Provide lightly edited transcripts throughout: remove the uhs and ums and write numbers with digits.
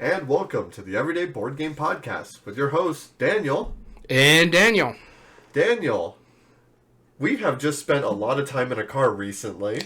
and welcome to the Everyday Board Game Podcast with your hosts, Daniel. And Daniel. Daniel, we have just spent a lot of time in a car recently.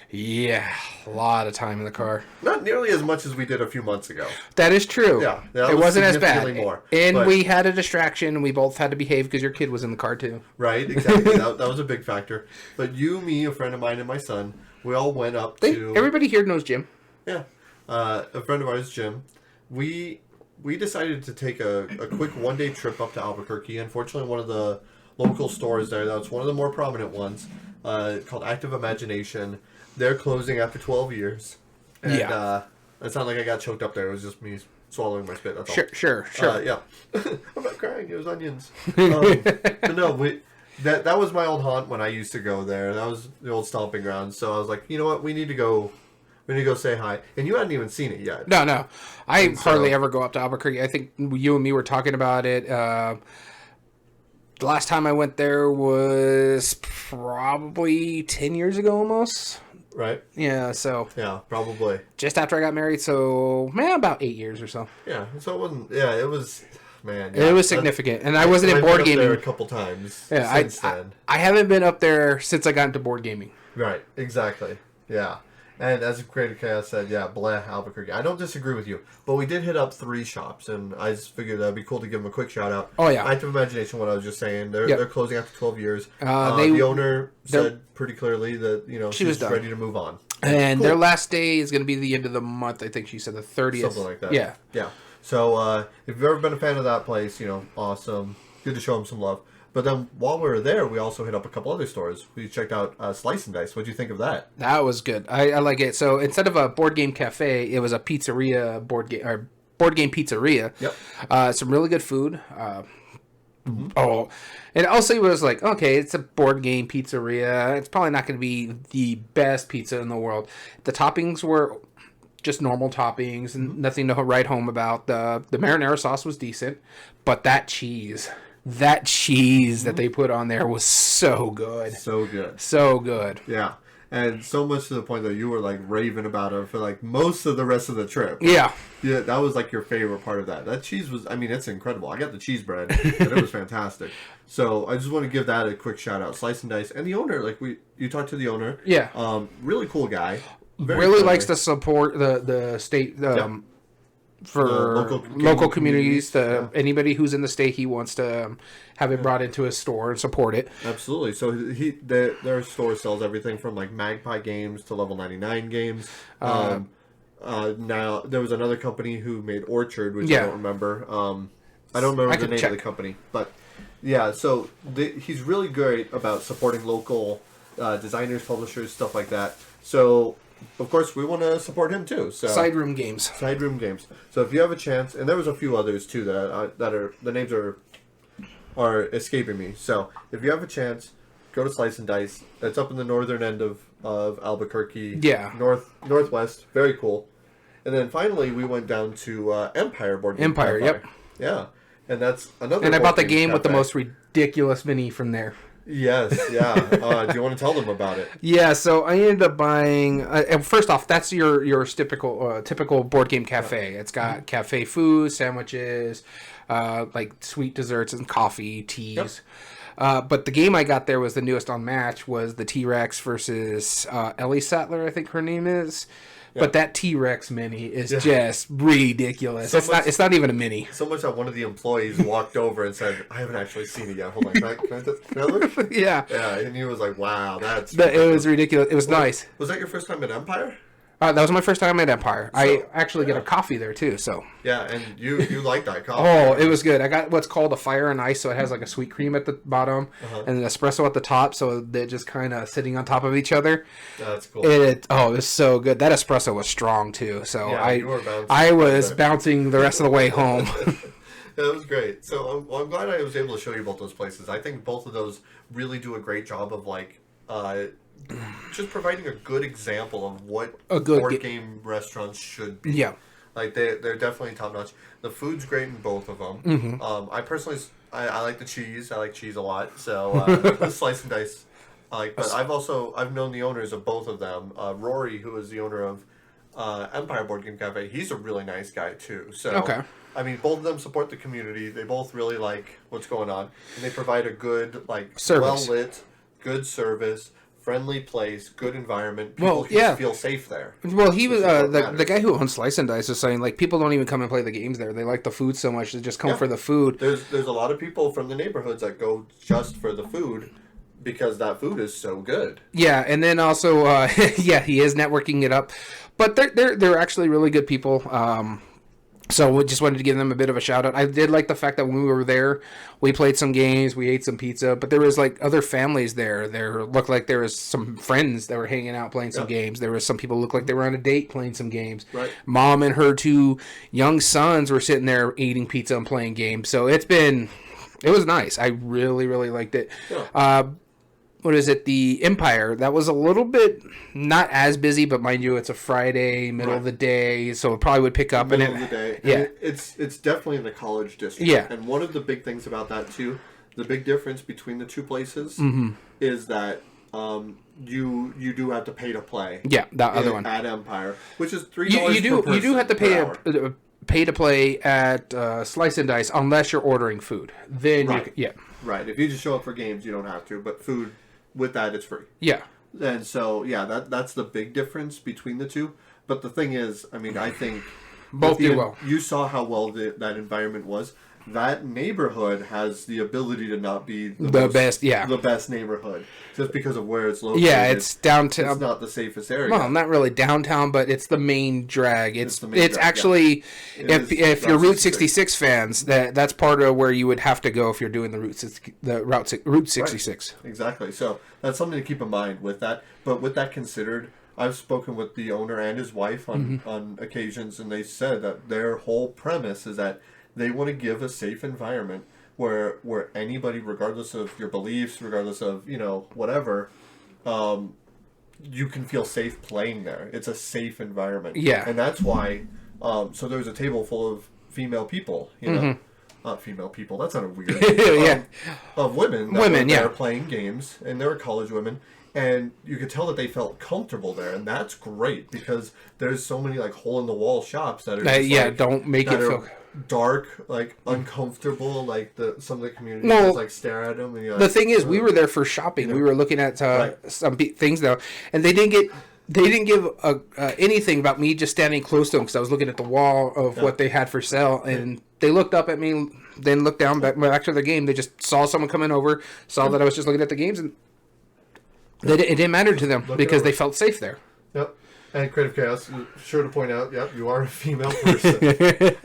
Yeah, a lot of time in the car. Not nearly as much as we did a few months ago. That is true. Yeah, it wasn't as bad. More, and we had a distraction, and we both had to behave because your kid was in the car too. Right, exactly. that was a big factor. But you, me, a friend of mine, and my son, we all went up to... Everybody here knows Jim. Yeah. A friend of ours, Jim. We decided to take a quick one-day trip up to Albuquerque. Unfortunately, one of the local stores there, that's one of the more prominent ones, called Active Imagination. They're closing after 12 years. And, yeah. It's not like I got choked up there. It was just me swallowing my spit. That's all. Sure. Yeah. I'm not crying. It was onions. But no, that was my old haunt when I used to go there. That was the old stomping ground. So I was like, you know what? We need to go say hi. And you hadn't even seen it yet. No. I hardly ever go up to Albuquerque. I think you and me were talking about it. The last time I went there was probably 10 years ago almost. Right? Yeah, so... Yeah, probably. Just after I got married, so... about 8 years or so. Yeah, so it wasn't... Yeah, it was... Man, yeah, it was significant. And I wasn't in board gaming. I've been up there a couple times since then. I haven't been up there since I got into board gaming. Right, exactly. Yeah. And as Creative Chaos said, yeah, blah, Albuquerque. I don't disagree with you, but we did hit up 3 shops, and I just figured that'd be cool to give them a quick shout out. Oh yeah, Active Imagination. What I was just saying, they're closing after 12 years. The owner said pretty clearly that she's ready to move on. And cool. Their last day is going to be the end of the month. I think she said the 30th, something like that. Yeah. So if you've ever been a fan of that place, awesome. Good to show them some love. But then while we were there, we also hit up a couple other stores. We checked out Slice and Dice. What did you think of that? That was good. I like it. So instead of a board game cafe, it was a pizzeria board game pizzeria. Yep. Some really good food. Oh, and also it was like, okay, it's a board game pizzeria. It's probably not going to be the best pizza in the world. The toppings were just normal toppings and nothing to write home about. The marinara sauce was decent, but that cheese that they put on there was so good. So good. Yeah. And so much to the point that you were like raving about it for like most of the rest of the trip. Yeah. Yeah, that was like your favorite part of that. That cheese was, it's incredible. I got the cheese bread, and it was fantastic. So I just want to give that a quick shout out. Slice and Dice. And the owner, you talked to the owner. Yeah. Really cool guy. Really likes to support the state, for local communities. Anybody who's in the state, he wants to have it brought into his store and support it. Absolutely. So their store sells everything from like Magpie games to Level 99 games. Now there was another company who made Orchard, which I don't remember. I don't remember the name of the company, but yeah. So he's really great about supporting local designers, publishers, stuff like that. So. Of course, we want to support him too. So Side Room Games. So if you have a chance, and there was a few others too that are the names are escaping me. So if you have a chance, go to Slice and Dice. It's up in the northern end of Albuquerque. Yeah. Northwest. Very cool. And then finally, we went down to Empire Board Game. Empire. Yep. Yeah, and that's another. And I bought the game with the most ridiculous mini from there. Yes, yeah. Do you want to tell them about it? Yeah, so I ended up buying. And first off, that's your typical board game cafe. It's got cafe food, sandwiches, like sweet desserts and coffee, teas. Yep. But the game I got there was the newest on Match. Was the T-Rex versus Ellie Sattler, I think her name is. Yeah. But that T-Rex mini is just ridiculous. It's not even a mini. So much that one of the employees walked over and said, I haven't actually seen it yet. Hold on, can I look? Yeah. Yeah, and he was like, wow, it was ridiculous. It was nice. Was that your first time at Empire? That was my first time at Empire. I actually get a coffee there too. So yeah, and you like that coffee? Oh, it was good. I got what's called a fire and ice, so it has like a sweet cream at the bottom and an espresso at the top, so they're just kind of sitting on top of each other. That's cool. It was so good. That espresso was strong too. So I was bouncing the rest of the way home. That was great. So I'm glad I was able to show you both those places. I think both of those really do a great job of just providing a good example of what board game restaurants should be. Yeah. Like, they're definitely top-notch. The food's great in both of them. Mm-hmm. I personally, I like the cheese. I like cheese a lot. So, Slice and Dice. But I've known the owners of both of them. Rory, who is the owner of Empire Board Game Cafe, he's a really nice guy too. So, Okay. I mean, both of them support the community. They both really like what's going on, and they provide a good, like, Service. well lit, good service, friendly place, good environment. Well, People yeah. feel safe there. Well, he was Which is what the matters. guy who owns Slice and Dice was saying like people don't even come and play the games there. They like the food so much they just come Yeah. for the food. There's a lot of people from the neighborhoods that go just for the food because that food is so good. Yeah, and then also yeah, he is networking it up, but they're actually really good people. So we just wanted to give them a bit of a shout out. I did like the fact that when we were there, we played some games, we ate some pizza, but there was like other families there. There looked like there was some friends that were hanging out playing some games. There was some people who looked like they were on a date playing some games. Right. Mom and her 2 young sons were sitting there eating pizza and playing games. So it was nice. I really, really liked it. Yeah. What is it? The Empire. That was a little bit not as busy, but mind you, it's a Friday, middle of the day, so it probably would pick up. Middle of the day. Yeah. And it's definitely in the college district. Yeah. And one of the big things about that too, the big difference between the two places is that you do have to pay to play. Yeah, that other one. At Empire, which is $3 You do per person you do have to per pay hour. pay to play at Slice and Dice unless you're ordering food. Then Right. yeah. Right. If you just show up for games, you don't have to. But food, with that, it's free. Yeah. And so, yeah, that's the big difference between the two. But the thing is, I mean, I think Both do well. You saw how well that environment was. That neighborhood has the ability to not be The best, yeah. the best neighborhood just because of where it's located. Yeah, it's downtown. It's not the safest area. Well, not really downtown, but it's the main drag. It's the main drag, actually yeah. if It is you're Route Route 66 fans, that's part of where you would have to go if you're doing the Route 66. Right. Exactly. So that's something to keep in mind with that. But with that considered, I've spoken with the owner and his wife on occasions, and they said that their whole premise is that they want to give a safe environment where anybody, regardless of your beliefs, regardless of whatever, you can feel safe playing there. It's a safe environment. Yeah. And that's why. So there's a table full of female people. Not female people. That sounded weird. Yeah. Of women. That Women, were there yeah. playing games, and they were college women. And you could tell that they felt comfortable there, and that's great because there's so many like hole in the wall shops that are just, don't make it that feel are dark, like uncomfortable. Like some of the community Well, just like stare at them. And you're The like, thing is, we were there for shopping. We were looking at some things though, and they didn't give anything about me just standing close to them because I was looking at the wall of what they had for sale, and they looked up at me, then looked down back to their game. They just saw someone coming over, saw that I was just looking at the games, and it didn't matter to them because they felt safe there. Yep. And Creative Chaos, sure to point out, yep, you are a female person.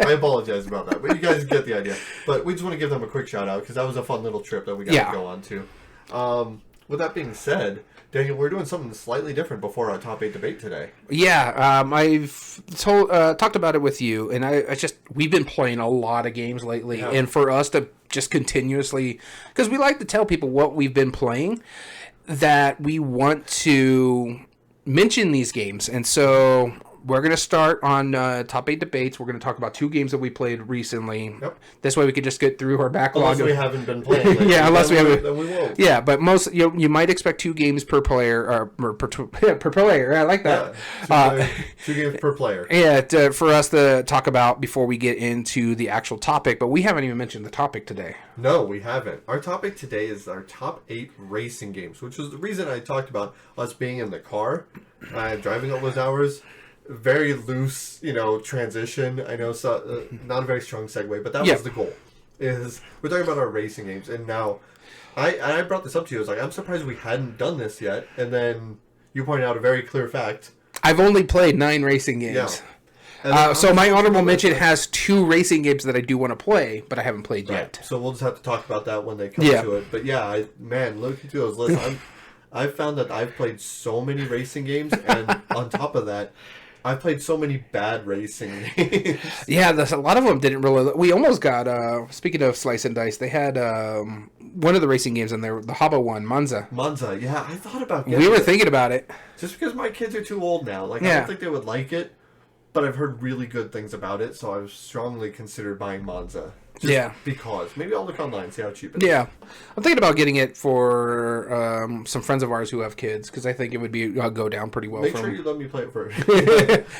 I apologize about that, but you guys get the idea. But we just want to give them a quick shout out because that was a fun little trip that we got to go on to. With that being said, Daniel, we're doing something slightly different before our top 8 debate today. Yeah, I've talked about it with you, and we've been playing a lot of games lately, and for us to just continuously, because we like to tell people what we've been playing, that we want to mention these games, and so we're going to start on top 8 debates. We're going to talk about 2 games that we played recently. Yep. This way we could just get through our backlog. Unless we haven't been playing lately. Yeah, unless we haven't. Then we won't. Yeah, but most you might expect 2 games per player, or per player. I like that. Yeah, 2 games per player. Yeah, for us to talk about before we get into the actual topic, but we haven't even mentioned the topic today. No, we haven't. Our topic today is our top 8 racing games, which was the reason I talked about us being in the car, driving all those hours. Very loose, transition. I know, not a very strong segue, but that was the goal. Is we're talking about our racing games, and now, I brought this up to you. I was like, I'm surprised we hadn't done this yet, and then you pointed out a very clear fact. I've only played 9 racing games. Yeah. So my honorable mention has 2 racing games that I do want to play, but I haven't played Right. yet. So we'll just have to talk about that when they come to it. But yeah, looking through those lists, I've found that I've played so many racing games, and on top of that, I've played so many bad racing games. Yeah, a lot of them didn't really. We almost got. Speaking of Slice and Dice, they had one of the racing games in there, the Habbo one, Monza. Monza, yeah, I thought about getting We were it. thinking about it. Just because my kids are too old now. Like, I Yeah. don't think they would like it, but I've heard really good things about it, so I've strongly considered buying Monza. Just because. Maybe I'll look online, see how cheap it is. Yeah. I'm thinking about getting it for some friends of ours who have kids, because I think it would be go down pretty well Make for sure them. you let me play it first.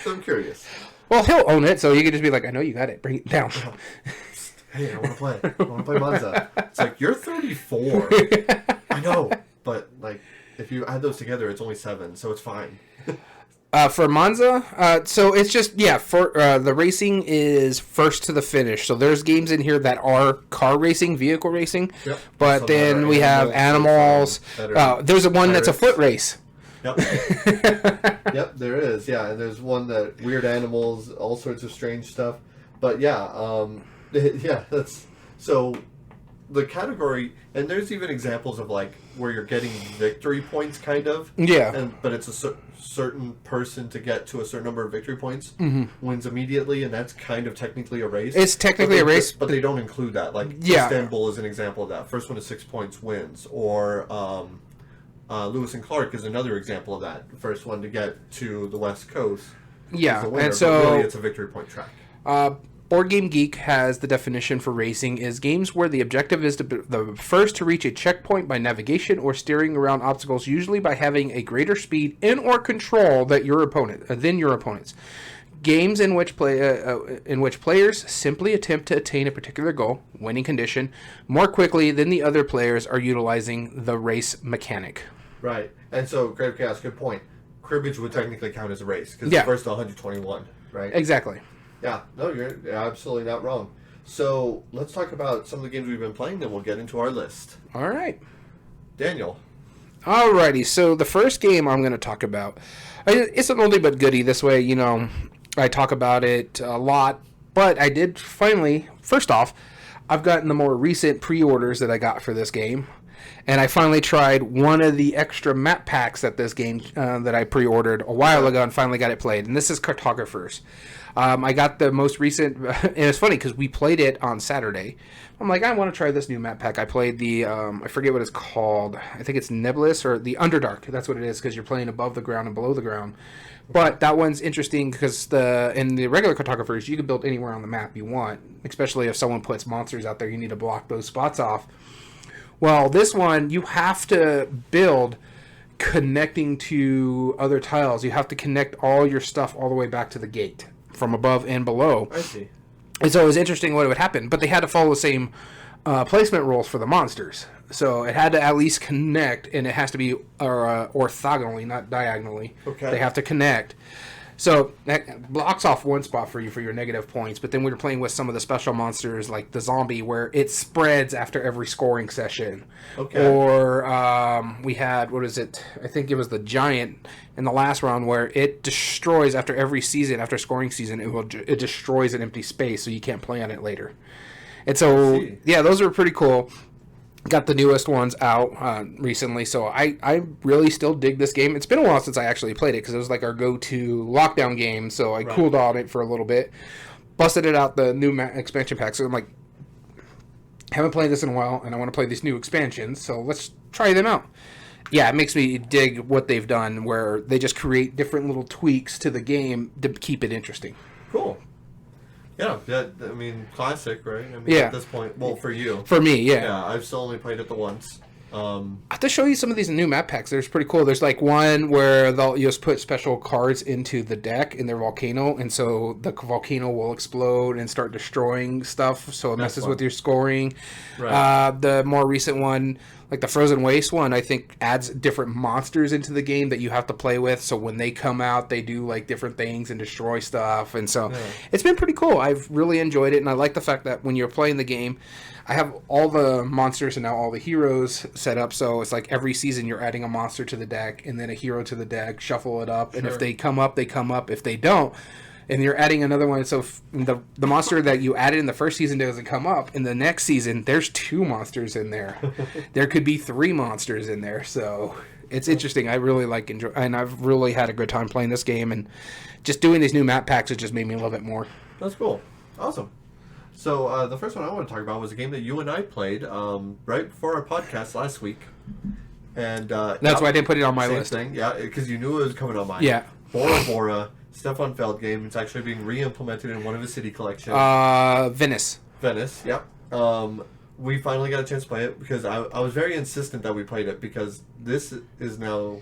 So I'm curious. Well, he'll own it, so you can just be like, I know you got it. Bring it down. Hey, I want to play. I want to play Monza. It's like, you're 34. I know. But, like, if you add those together, it's only 7, so it's fine. For Monza, so it's just, for the racing is first to the finish. So there's games in here that are car racing, vehicle racing. Yep. But then we have animals. There's one that's a foot race. Yep. Yep, there is. Yeah, and there's one that weird animals, all sorts of strange stuff. But that's so the category, and there's even examples of like where you're getting victory points, kind of. Yeah. But it's a certain person to get to a certain number of victory points wins immediately, and that's kind of technically a race. It's technically a race, but they don't include that. Like Istanbul is an example of that. First one to 6 points wins, or Lewis and Clark is another example of that. The first one to get to the West Coast. Yeah, winner, and so really it's a victory point track. Board Game Geek has the definition for racing is games where the objective is to be the first to reach a checkpoint by navigation or steering around obstacles, usually by having a greater speed in or control than your opponents. Games in which players simply attempt to attain a particular goal, winning condition, more quickly than the other players are utilizing the race mechanic. Right, and so Grave Chaos, good point. Cribbage would technically count as a race because it's first to 121, right? Exactly. Yeah, no, you're absolutely not wrong. So let's talk about some of the games we've been playing, then we'll get into our list. All right. Daniel. Alrighty, so the first game I'm going to talk about, it's an oldie but goodie. This way, I talk about it a lot, but I did finally, first off, I've gotten the more recent pre-orders that I got for this game. And I finally tried one of the extra map packs that this game that I pre-ordered a while ago and finally got it played. And this is Cartographers. I got the most recent, and it's funny because we played it on Saturday. I'm like, I want to try this new map pack. I played the, I forget what it's called. I think it's Nebulous or the Underdark. That's what it is because you're playing above the ground and below the ground. But that one's interesting because in the regular Cartographers, you can build anywhere on the map you want, especially if someone puts monsters out there, you need to block those spots off. Well, this one, you have to build connecting to other tiles. You have to connect all your stuff all the way back to the gate from above and below. I see. And so it was interesting what would happen, but they had to follow the same placement rules for the monsters. So it had to at least connect, and it has to be orthogonally, not diagonally. Okay. They have to connect. So that blocks off one spot for you for your negative points, but then we were playing with some of the special monsters like the zombie where it spreads after every scoring session. Okay. Or we had, what is it? I think it was the giant in the last round where it destroys after every season, after scoring season, it destroys an empty space so you can't play on it later. And so, yeah, those are pretty cool. Got the newest ones out recently, so I really still dig this game. It's been a while since I actually played it because it was like our go-to lockdown game, so I cooled on it for a little bit. Busted it out, the new expansion pack, so I'm like, haven't played this in a while, and I want to play these new expansions, so let's try them out. Yeah, it makes me dig what they've done, where they just create different little tweaks to the game to keep it interesting. Cool. Yeah, I mean, classic, right? I mean, at this point, well, for you. For me, yeah. Yeah, I've still only played it the once. I have to show you some of these new map packs. They're pretty cool. There's like one where they'll just put special cards into the deck in their volcano, and so the volcano will explode and start destroying stuff, so it messes with your scoring. Right. The more recent one, like the Frozen Waste one, I think adds different monsters into the game that you have to play with, so when they come out, they do like different things and destroy stuff, and so it's been pretty cool. I've really enjoyed it, and I like the fact that when you're playing the game, I have all the monsters and now all the heroes set up, so it's like every season you're adding a monster to the deck and then a hero to the deck, shuffle it up, and if they come up, they come up. If they don't, and you're adding another one, so if the monster that you added in the first season doesn't come up, in the next season, there's 2 monsters in there. There could be 3 monsters in there, so it's interesting. I really enjoy, and I've really had a good time playing this game, and just doing these new map packs, it just made me love it more. That's cool. Awesome. So the first one I want to talk about was a game that you and I played right before our podcast last week. And that's why I didn't put it on my list. Thing. Yeah, because you knew it was coming on mine. Yeah. Bora Bora, Stefan Feld game. It's actually being re-implemented in one of his city collections. Venice. Venice, yep. We finally got a chance to play it because I was very insistent that we played it because this is now...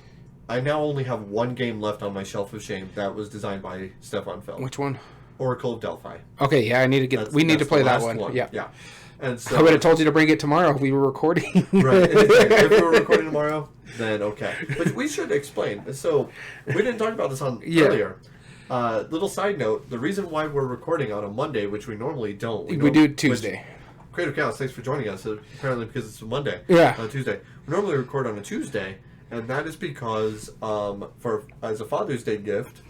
I now only have one game left on my shelf of shame that was designed by Stefan Feld. Which one? Oracle of Delphi. Okay, yeah, I need to get... we need to play that one. Yeah. Yeah. And so, I would have told you to bring it tomorrow if we were recording. Right. If we were recording tomorrow, then okay. But we should explain. So, we didn't talk about this earlier. Little side note, the reason why we're recording on a Monday, which we normally don't. We do Tuesday. Creative Chaos, thanks for joining us. Apparently because it's a Monday. Yeah. Tuesday. We normally record on a Tuesday, and that is because as a Father's Day gift,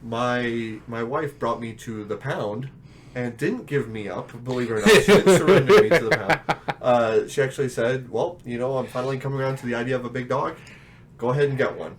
my wife brought me to the pound and didn't give me up, believe it or not. She didn't surrender me to the pound. She actually said, well, I'm finally coming around to the idea of a big dog. Go ahead and get one.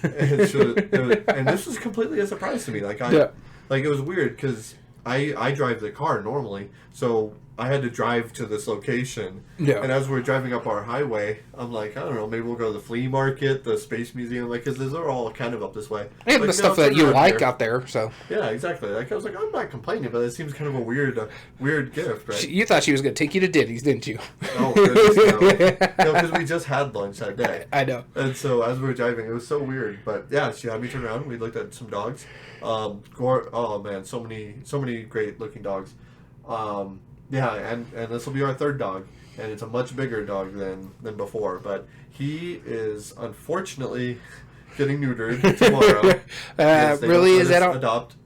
And this was completely a surprise to me. Like it was weird because I drive the car normally, so I had to drive to this location. Yeah. And as we're driving up our highway, I'm like, I don't know, maybe we'll go to the flea market, the space museum, because those are all kind of up this way. And the stuff that you like out there, so. Yeah, exactly. Like I was like, I'm not complaining, but it seems kind of a weird gift, right? You thought she was going to take you to Denny's, didn't you? Oh, goodness, no. Because we just had lunch that day. I know. And so as we were driving, it was so weird. But yeah, she had me turn around. We looked at some dogs. Oh man, so many great looking dogs. Yeah, and this will be our third dog, and it's a much bigger dog than before. But he is unfortunately getting neutered tomorrow. Really? Is that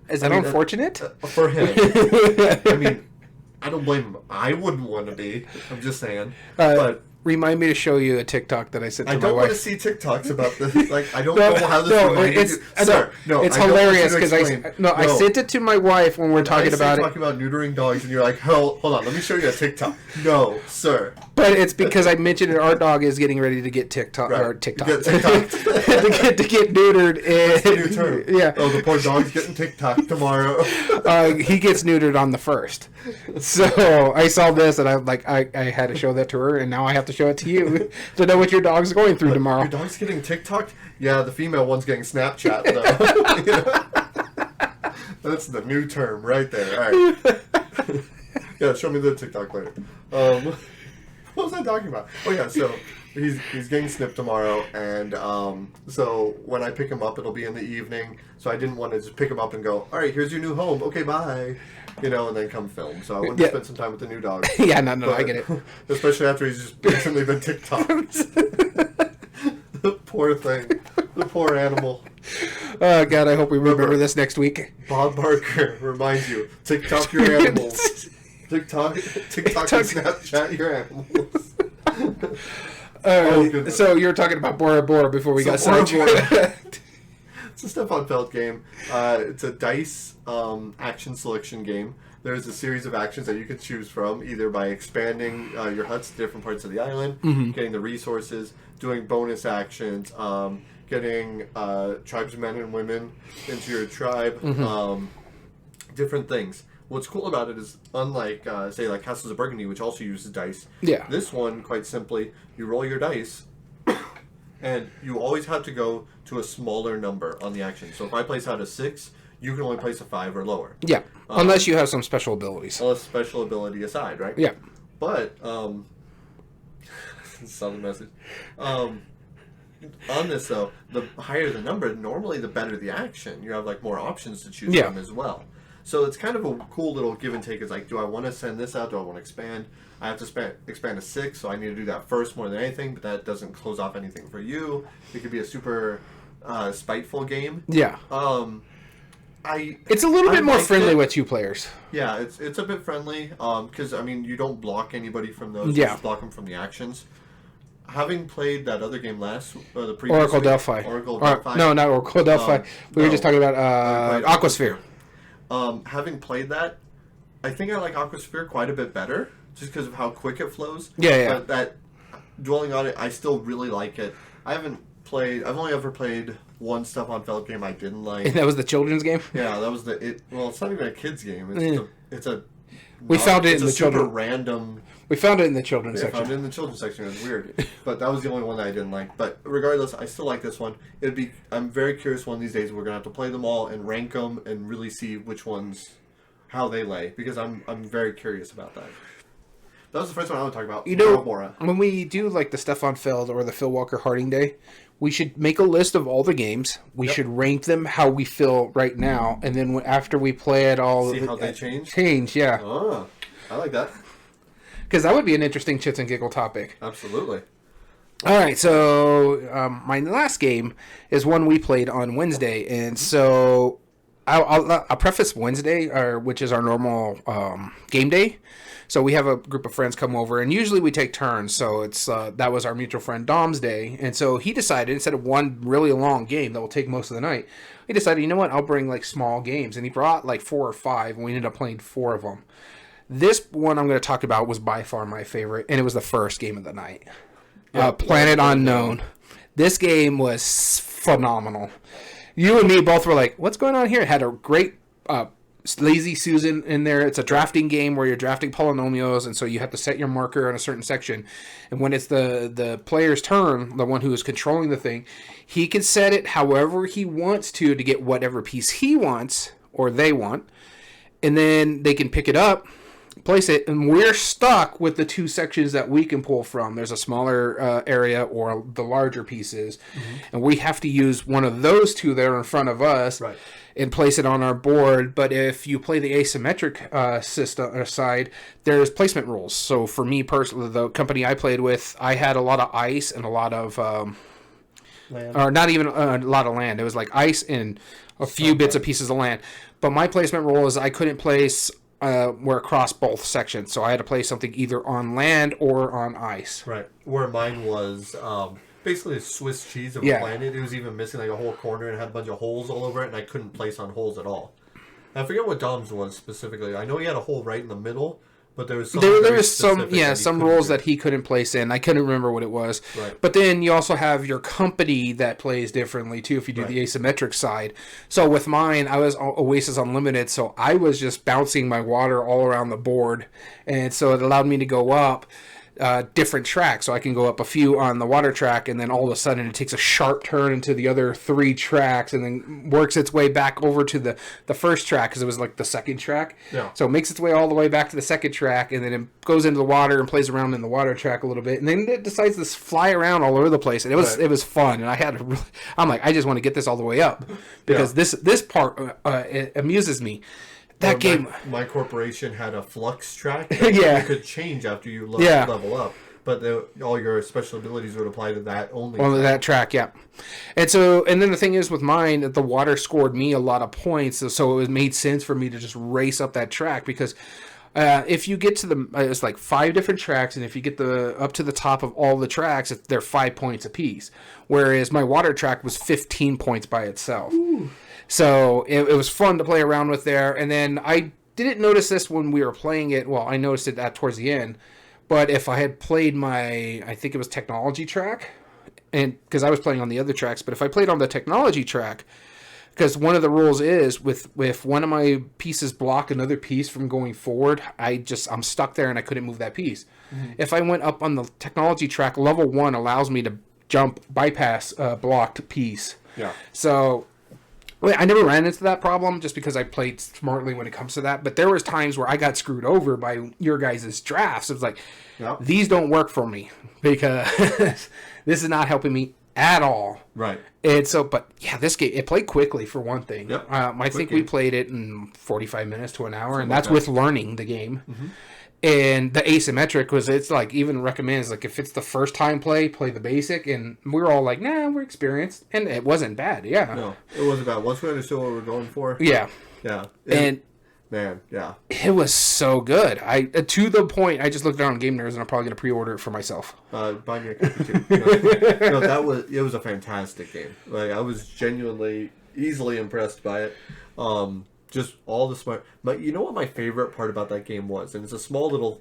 unfortunate? For him. I mean, I don't blame him. I wouldn't want to be. I'm just saying. But remind me to show you a TikTok that I sent to my wife. I don't want to see TikToks about this. Like, I don't know how this reminds you. Sir, it's hilarious because I sent it to my wife when we're talking about it. Talking about neutering dogs, and you're like, hold on, let me show you a TikTok. No, sir. But it's because I mentioned that our dog is getting ready to get TikTok or TikTok to get neutered. That's the new term. Yeah. Oh, the poor dog's getting TikTok tomorrow. He gets neutered on the 1st. So I saw this and I had to show that to her, and now I have to show it to you to know what your dog's going through tomorrow. Your dog's getting TikTok? Yeah, the female one's getting Snapchat though. That's the new term right there. All right. Yeah, show me the TikTok later. What was I talking about? Oh yeah, so he's getting snipped tomorrow, and so when I pick him up, it'll be in the evening. So I didn't want to just pick him up and go, all right, here's your new home. Okay, bye. And then come film. So I wanted to spend some time with the new dog. Yeah, no, I get it. Especially after he's just recently been TikToked. The poor thing. The poor animal. Oh, God, I hope we remember this next week. Bob Barker reminds you, TikTok your animals. TikTok and Snapchat your animals. So you were talking about Bora Bora before we got sidetracked. It's a Stefan Feld game. It's a dice action selection game. There's a series of actions that you can choose from, either by expanding your huts to different parts of the island, getting the resources, doing bonus actions, getting tribesmen and women into your tribe, different things. What's cool about it is, unlike, say, like Castles of Burgundy, which also uses dice, this one, quite simply, you roll your dice, and you always have to go to a smaller number on the action. So if I place out a 6, you can only place a 5 or lower. Yeah, unless you have some special abilities. Unless special ability aside, right? Yeah. But, solid message. On this, though, the higher the number, normally the better the action. You have, like, more options to choose from as well. So it's kind of a cool little give and take. It's like, do I want to send this out? Do I want to expand? I have to expand to 6, so I need to do that first more than anything, but that doesn't close off anything for you. It could be a super spiteful game. Yeah. It's a little bit more friendly with 2 players. Yeah, it's a bit friendly, because, I mean, you don't block anybody from those. Yeah. You just block them from the actions. Having played that other game the previous Oracle Delphi. No, not Oracle Delphi. We were just talking about Aquasphere. Having played that, I think I like Aquasphere quite a bit better, just because of how quick it flows. Yeah. But that, dwelling on it, I still really like it. I've only ever played one Stefan Feld game I didn't like. And that was the children's game? Yeah, that was well, it's not even a kid's game. We found it in the super random. We found it in the children's section. I found it in the children's section. It was weird. But that was the only one that I didn't like. But regardless, I still like this one. I'm very curious one of these days we're going to have to play them all and rank them and really see which ones how they lay, because I'm very curious about that. That was the first one I want to talk about. You know, Mora. when we do like the Stefan Feld or the Phil Walker Harding Day, we should make a list of all the games. We should rank them how we feel right now, and then after we play it all, see how they change. Yeah. Oh, I like that. Because that would be an interesting chits and giggle topic. Absolutely. All right, so my last game is one we played on Wednesday, and so I'll preface Wednesday, which is our normal game day. So we have a group of friends come over, and usually we take turns. So it's that was our mutual friend Dom's day, and so he decided, instead of one really long game that will take most of the night, he decided, you know what, I'll bring like small games, and he brought like 4 or 5, and we ended up playing 4 of them. This one I'm going to talk about was by far my favorite, and it was the first game of the night. Planet Unknown. This game was phenomenal. You and me both were like, what's going on here? It had a great Lazy Susan in there. It's a drafting game where you're drafting polynomials, and so you have to set your marker on a certain section. And when it's the player's turn, the one who is controlling the thing, he can set it however he wants to get whatever piece he wants or they want. And then they can pick it up, place it, and we're stuck with the 2 sections that we can pull from. There's a smaller area or the larger pieces, and we have to use one of those 2 that are in front of us and place it on our board. But if you play the asymmetric system side, there's placement rules. So for me personally, the company I played with, I had a lot of ice and a lot of land. Or not even a lot of land. It was like ice and a few bits of pieces of land. But my placement rule is I couldn't place were across both sections, so I had to play something either on land or on ice. Right. Where mine was basically a Swiss cheese of a planet. It was even missing like a whole corner and had a bunch of holes all over it, and I couldn't place on holes at all. I forget what Dom's was specifically. I know he had a hole right in the middle, but there was some rules that he couldn't place in. I couldn't remember what it was. Right. But then you also have your company that plays differently too if you do the asymmetric side. So with mine, I was Oasis Unlimited, so I was just bouncing my water all around the board, and so it allowed me to go up different tracks. So I can go up a few on the water track, and then all of a sudden it takes a sharp turn into the other 3 tracks, and then works its way back over to the first track, because it was like the second track. Yeah. So it makes its way all the way back to the second track, and then it goes into the water and plays around in the water track a little bit, and then it decides to fly around all over the place. And it was fun, and I had I'm like, I just want to get this all the way up, because this part it amuses me. That game. My corporation had a flux track that you could change after you level up, but all your special abilities would apply to that only. Only that track, yeah. And then the thing is with mine, the water scored me a lot of points, so it made sense for me to just race up that track, because if you get to it's like 5 different tracks, and if you get up to the top of all the tracks, they're 5 points apiece. Whereas my water track was 15 points by itself. Ooh. So it was fun to play around with there. And then I didn't notice this when we were playing it. Well, I noticed it towards the end. But if I had played I think it was technology track, and because I was playing on the other tracks, but if I played on the technology track, because one of the rules is if one of my pieces block another piece from going forward, I'm stuck there and I couldn't move that piece. Mm-hmm. If I went up on the technology track, level 1 allows me to bypass a blocked piece. Yeah. So I never ran into that problem just because I played smartly when it comes to that. But there was times where I got screwed over by your guys' drafts. It was like, these don't work for me because this is not helping me at all. Right. And so, but yeah, this game, it played quickly for one thing. Yep. I think we played it in 45 minutes to an hour, and that's with learning the game. Mm-hmm. And the asymmetric it's like even recommends, like if it's the first time play the basic, and we were all like, nah, we're experienced, and it wasn't bad. Yeah, no, it wasn't bad. Once we understood what we were going for, yeah, and man, yeah, it was so good. I to the point I just looked down on Game Nerds, and I'm probably gonna pre-order it for myself. Buy me a copy too. No, it was a fantastic game. Like I was genuinely easily impressed by it. Just all the smart. But you know what my favorite part about that game was, and it's a small little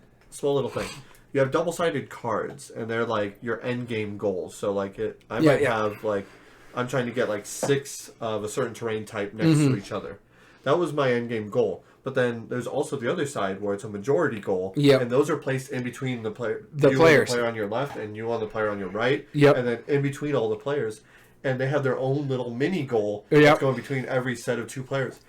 thing. You have double-sided cards, and they're like your end game goals. So like I might have like I'm trying to get like 6 of a certain terrain type next to each other. That was my end game goal. But then there's also the other side where it's a majority goal, and those are placed in between the players. The player on your left, and you on the player on your right, and then in between all the players, and they have their own little mini goal that's going between every set of 2 players.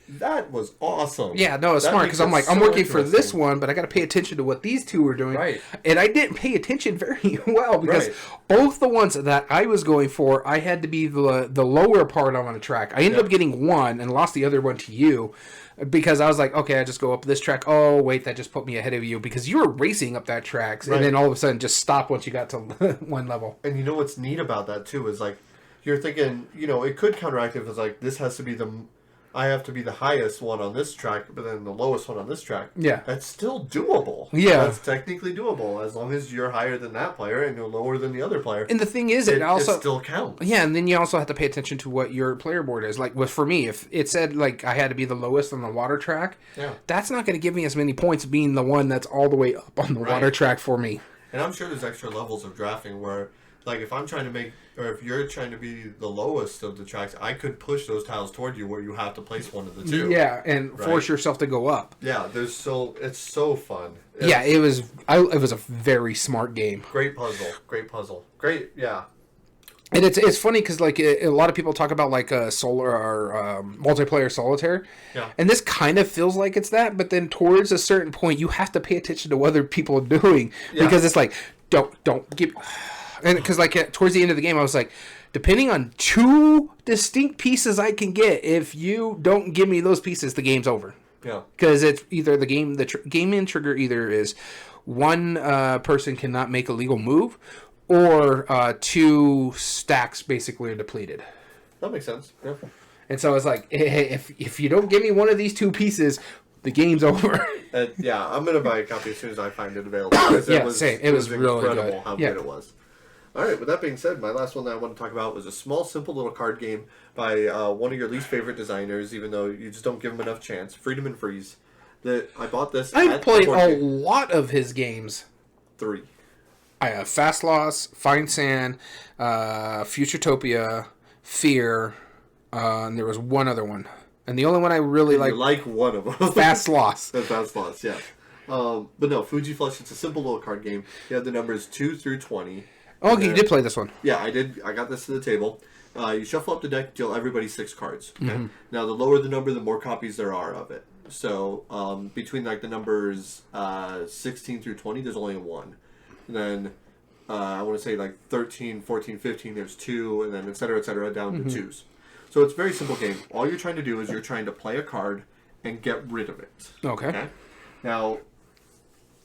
That was awesome. Yeah, no, it's That smart makes because I'm it like, I'm so working for this interesting. one, but I got to pay attention to what these two are doing. Right. And I didn't pay attention very well because Right. both the ones that I was going for, I had to be the lower part on the track. I ended up getting one and lost the other one to you because I was like, okay, I just go up this track. Oh, wait, that just put me ahead of you because you were racing up that track Right. and then all of a sudden just stopped once you got to one level. And you know what's neat about that too is like you're thinking, it could counteract if it's like this has to be I have to be the highest one on this track, but then the lowest one on this track. Yeah. That's still doable. Yeah. That's technically doable as long as you're higher than that player and you're lower than the other player. And the thing is, it also still counts. Yeah, and then you also have to pay attention to what your player board is. Like for me, if it said like I had to be the lowest on the water track, that's not going to give me as many points being the one that's all the way up on the water track for me. And I'm sure there's extra levels of drafting where, like, if I'm trying to make, or if you're trying to be the lowest of the tracks, I could push those tiles toward you where you have to place one of the two. Yeah, and force yourself to go up. Yeah, it's so fun. It was a very smart game. Great puzzle. Great, yeah. And it's funny because like a lot of people talk about like solar or multiplayer solitaire, and this kind of feels like it's that. But then towards a certain point, you have to pay attention to what other people are doing because it's like don't give. And because like towards the end of the game, I was like, depending on two distinct pieces I can get, if you don't give me those pieces, the game's over. Yeah. Because it's either the game in trigger either is one person cannot make a legal move, or two stacks basically are depleted. That makes sense. Yeah. And so it's like, if you don't give me one of these two pieces, the game's over. Yeah, I'm gonna buy a copy as soon as I find it available. Same. It was really incredible good. how good it was. All right, with that being said, my last one that I want to talk about was a small, simple little card game by one of your least favorite designers, even though you just don't give him enough chance. Freedom and Freeze. I bought this. I've played a lot of his games. 3. I have Fast Loss, Fine Sand, Futuretopia, Fear, and there was one other one. And the only one I really like one of them. Fast Loss. That's Fast Loss, yeah. But no, Fuji Flush, it's a simple little card game. You have the numbers 2 through 20. Oh, okay, you did play this one. Yeah, I did. I got this to the table. You shuffle up the deck, deal everybody 6 cards. Okay? Now, the lower the number, the more copies there are of it. So, between like the numbers 16 through 20, there's only 1. And then, I want to say like 13, 14, 15, there's 2, and then et cetera, down to 2s. So, it's a very simple game. All you're trying to do is you're trying to play a card and get rid of it. Okay. Now,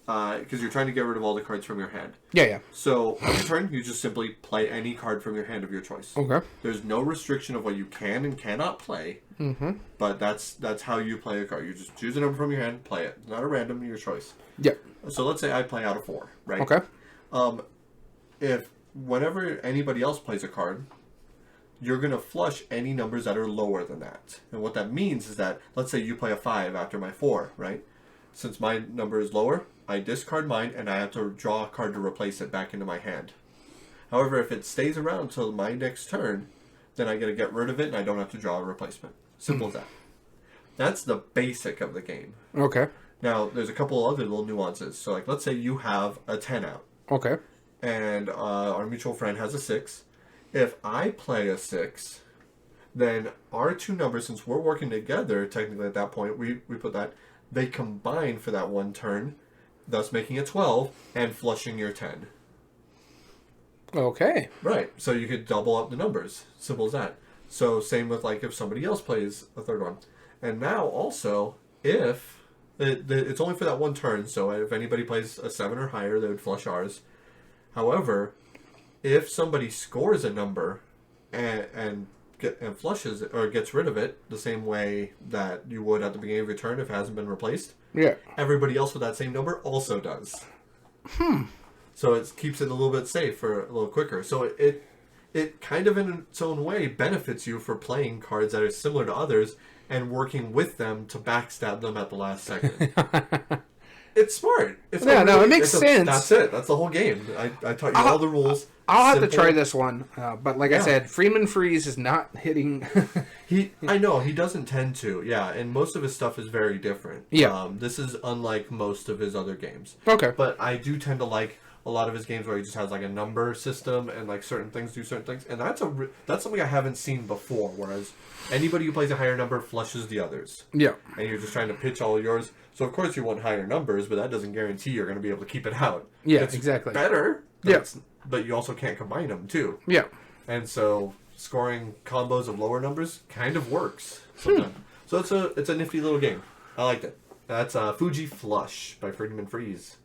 because you're trying to get rid of all the cards from your hand. Yeah. So, on your turn, you just simply play any card from your hand of your choice. Okay. There's no restriction of what you can and cannot play. Mm-hmm. But that's how you play a card. You just choose a number from your hand, play it. Not a random, your choice. Yep. So let's say I play out of 4, right? Okay. If whenever anybody else plays a card, you're going to flush any numbers that are lower than that. And what that means is that, let's say you play a 5 after my 4, right? Since my number is lower, I discard mine, and I have to draw a card to replace it back into my hand. However, if it stays around until my next turn, then I get to get rid of it, and I don't have to draw a replacement. Simple as that. That's the basic of the game. Okay. Now, there's a couple other little nuances. So, like, let's say you have a 10 out. Okay. And our mutual friend has a 6. If I play a 6, then our two numbers, since we're working together, technically at that point, we put that, they combine for that one turn, thus making it 12 and flushing your 10. Okay. Right. So you could double up the numbers. Simple as that. So same with like if somebody else plays a third one. And now also, if it's only for that one turn, so if anybody plays a 7 or higher, they would flush ours. However, if somebody scores a number and flushes it or gets rid of it the same way that you would at the beginning of your turn if it hasn't been replaced, everybody else with that same number also does. So it keeps it a little bit safe for a little quicker. So it kind of in its own way benefits you for playing cards that are similar to others and working with them to backstab them at the last second. It's smart. It's it makes sense. That's it. That's the whole game. I taught you all the rules. I'll have to try this one. But like I said, Freeman Freeze is not hitting... I know, he doesn't tend to. Yeah, and most of his stuff is very different. Yeah. This is unlike most of his other games. Okay. But I do tend to like a lot of his games where he just has like a number system and like certain things do certain things, and that's something I haven't seen before. Whereas anybody who plays a higher number flushes the others. Yeah. And you're just trying to pitch all of yours. So of course you want higher numbers, but that doesn't guarantee you're going to be able to keep it out. Yeah, it's exactly. Better. Yeah. But you also can't combine them too. Yeah. And so scoring combos of lower numbers kind of works sometimes. So it's a nifty little game. I liked it. That's Fuji Flush by Ferdinand Freeze.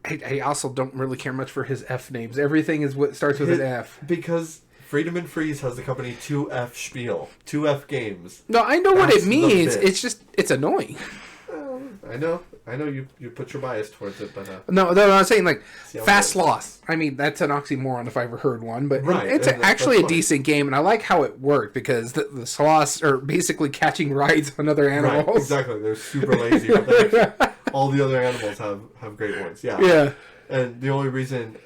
I also don't really care much for his F names. Everything is what starts with an F. Because Friedemann Freeze has the company 2F Spiel. 2F Games. No, I know what it means. It's just, it's annoying. I know you put your bias towards it, but... No, I'm saying, like, Fast Loss. I mean, that's an oxymoron if I ever heard one, but right, it's actually a decent game, and I like how it worked, because the sloths are basically catching rides on other animals. Right, exactly. They're super lazy, but all the other animals have great ones. Yeah. Yeah. And the only reason...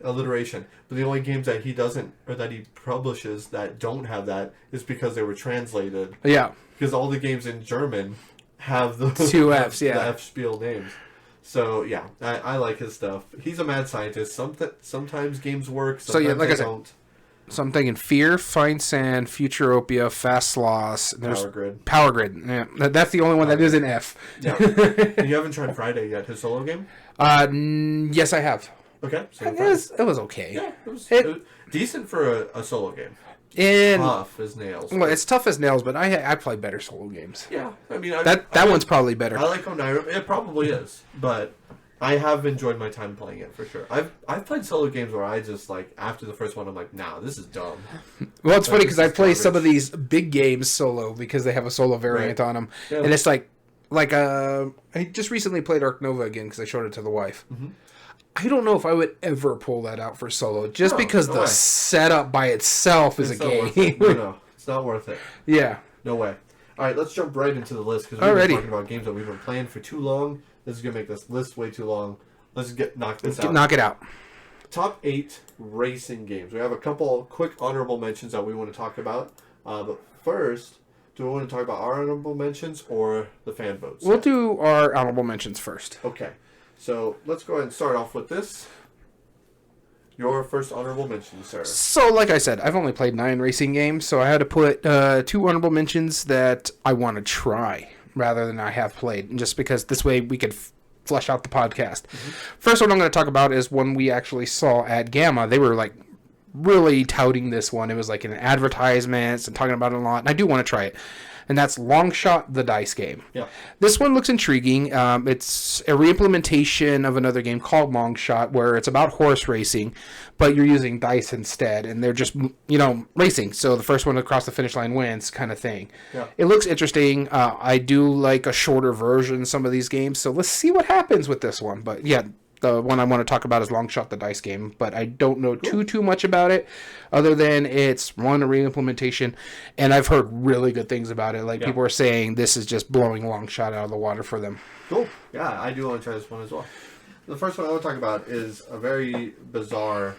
alliteration. But the only games that he doesn't, or that he publishes that don't have that is because they were translated. Yeah. Because all the games in German have the 2 Fs, the F Spiel names. So yeah, I like his stuff. He's a mad scientist. Sometimes games work. Sometimes like I said, don't. So I'm thinking Fear, Fine Sand, Futuropia, Fast Loss. Power Grid. Yeah, that's the only one that is an F. Yeah. And you haven't tried Friday yet, his solo game? Yes, I have. Okay. So it was okay. Yeah, it was decent for a solo game. Tough as nails. Well, it's tough as nails, but I play better solo games. Yeah, I mean that one's probably better. I like Onaira. It probably is, but I have enjoyed my time playing it for sure. I've played solo games where I just like after the first one I'm like, nah, this is dumb. Well, it's funny because I play some of these big games solo because they have a solo variant on them, and it's like I just recently played Ark Nova again because I showed it to the wife. Mm-hmm. I don't know if I would ever pull that out for solo, just because the setup by itself is a game. No, it's not worth it. Yeah. No way. All right, let's jump right into the list because we've been talking about games that we've been playing for too long. This is going to make this list way too long. Let's knock this out. Knock it out. Top 8 racing games. We have a couple quick honorable mentions that we want to talk about. But first, do we want to talk about our honorable mentions or the fan votes? We'll do our honorable mentions first. Okay. So let's go ahead and start off with this. Your first honorable mention, sir. So, like I said, I've only played 9 racing games, so I had to put 2 honorable mentions that I want to try rather than I have played, just because this way we could flesh out the podcast. Mm-hmm. First one I'm going to talk about is one we actually saw at Gamma. They were like really touting this one. It was like in advertisements and talking about it a lot, and I do want to try it. And that's Longshot, the dice game. Yeah. This one looks intriguing. It's a reimplementation of another game called Longshot, where it's about horse racing, but you're using dice instead, and they're just, racing. So the first one across the finish line wins, kind of thing. Yeah. It looks interesting. I do like a shorter version of some of these games, so let's see what happens with this one. But yeah, the one I want to talk about is Longshot, the dice game, but I don't know too much about it, other than it's a re-implementation, and I've heard really good things about it. Like, people are saying this is just blowing Longshot out of the water for them. Cool. Yeah, I do want to try this one as well. The first one I want to talk about is a very bizarre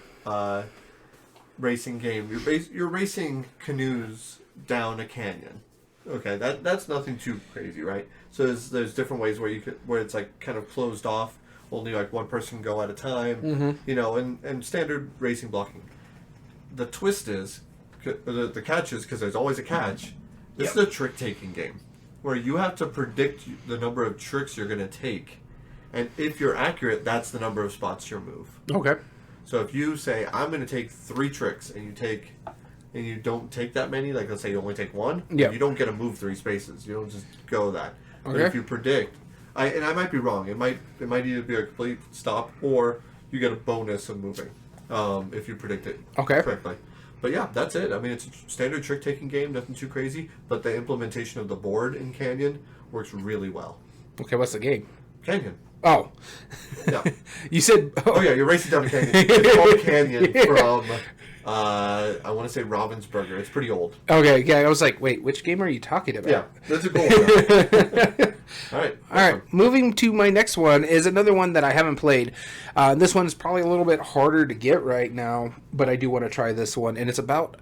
racing game. You're racing canoes down a canyon. Okay, that's nothing too crazy, right? So there's different ways where it's like kind of closed off. Only like one person can go at a time, and standard racing blocking. The twist is, the catch is, because there's always a catch, this is a trick-taking game, where you have to predict the number of tricks you're going to take, and if you're accurate, that's the number of spots you'll move. Okay. So if you say, I'm going to take 3 tricks, and you don't take that many, like let's say you only take 1, you don't get to move 3 spaces. You don't just go that. Okay. But if you predict... I might be wrong. It might either be a complete stop or you get a bonus of moving if you predict it correctly. But yeah, that's it. I mean, it's a standard trick-taking game, nothing too crazy, but the implementation of the board in Canyon works really well. Okay, what's the game? Canyon. Oh. Yeah. You said... Oh, yeah, you're racing down a canyon. It's called Canyon from... I want to say Ravensburger. It's pretty old. Okay, yeah, I was like, wait, which game are you talking about? Yeah, that's a cool one. All right. Moving to my next one is another one that I haven't played. This one's probably a little bit harder to get right now, but I do want to try this one. And it's about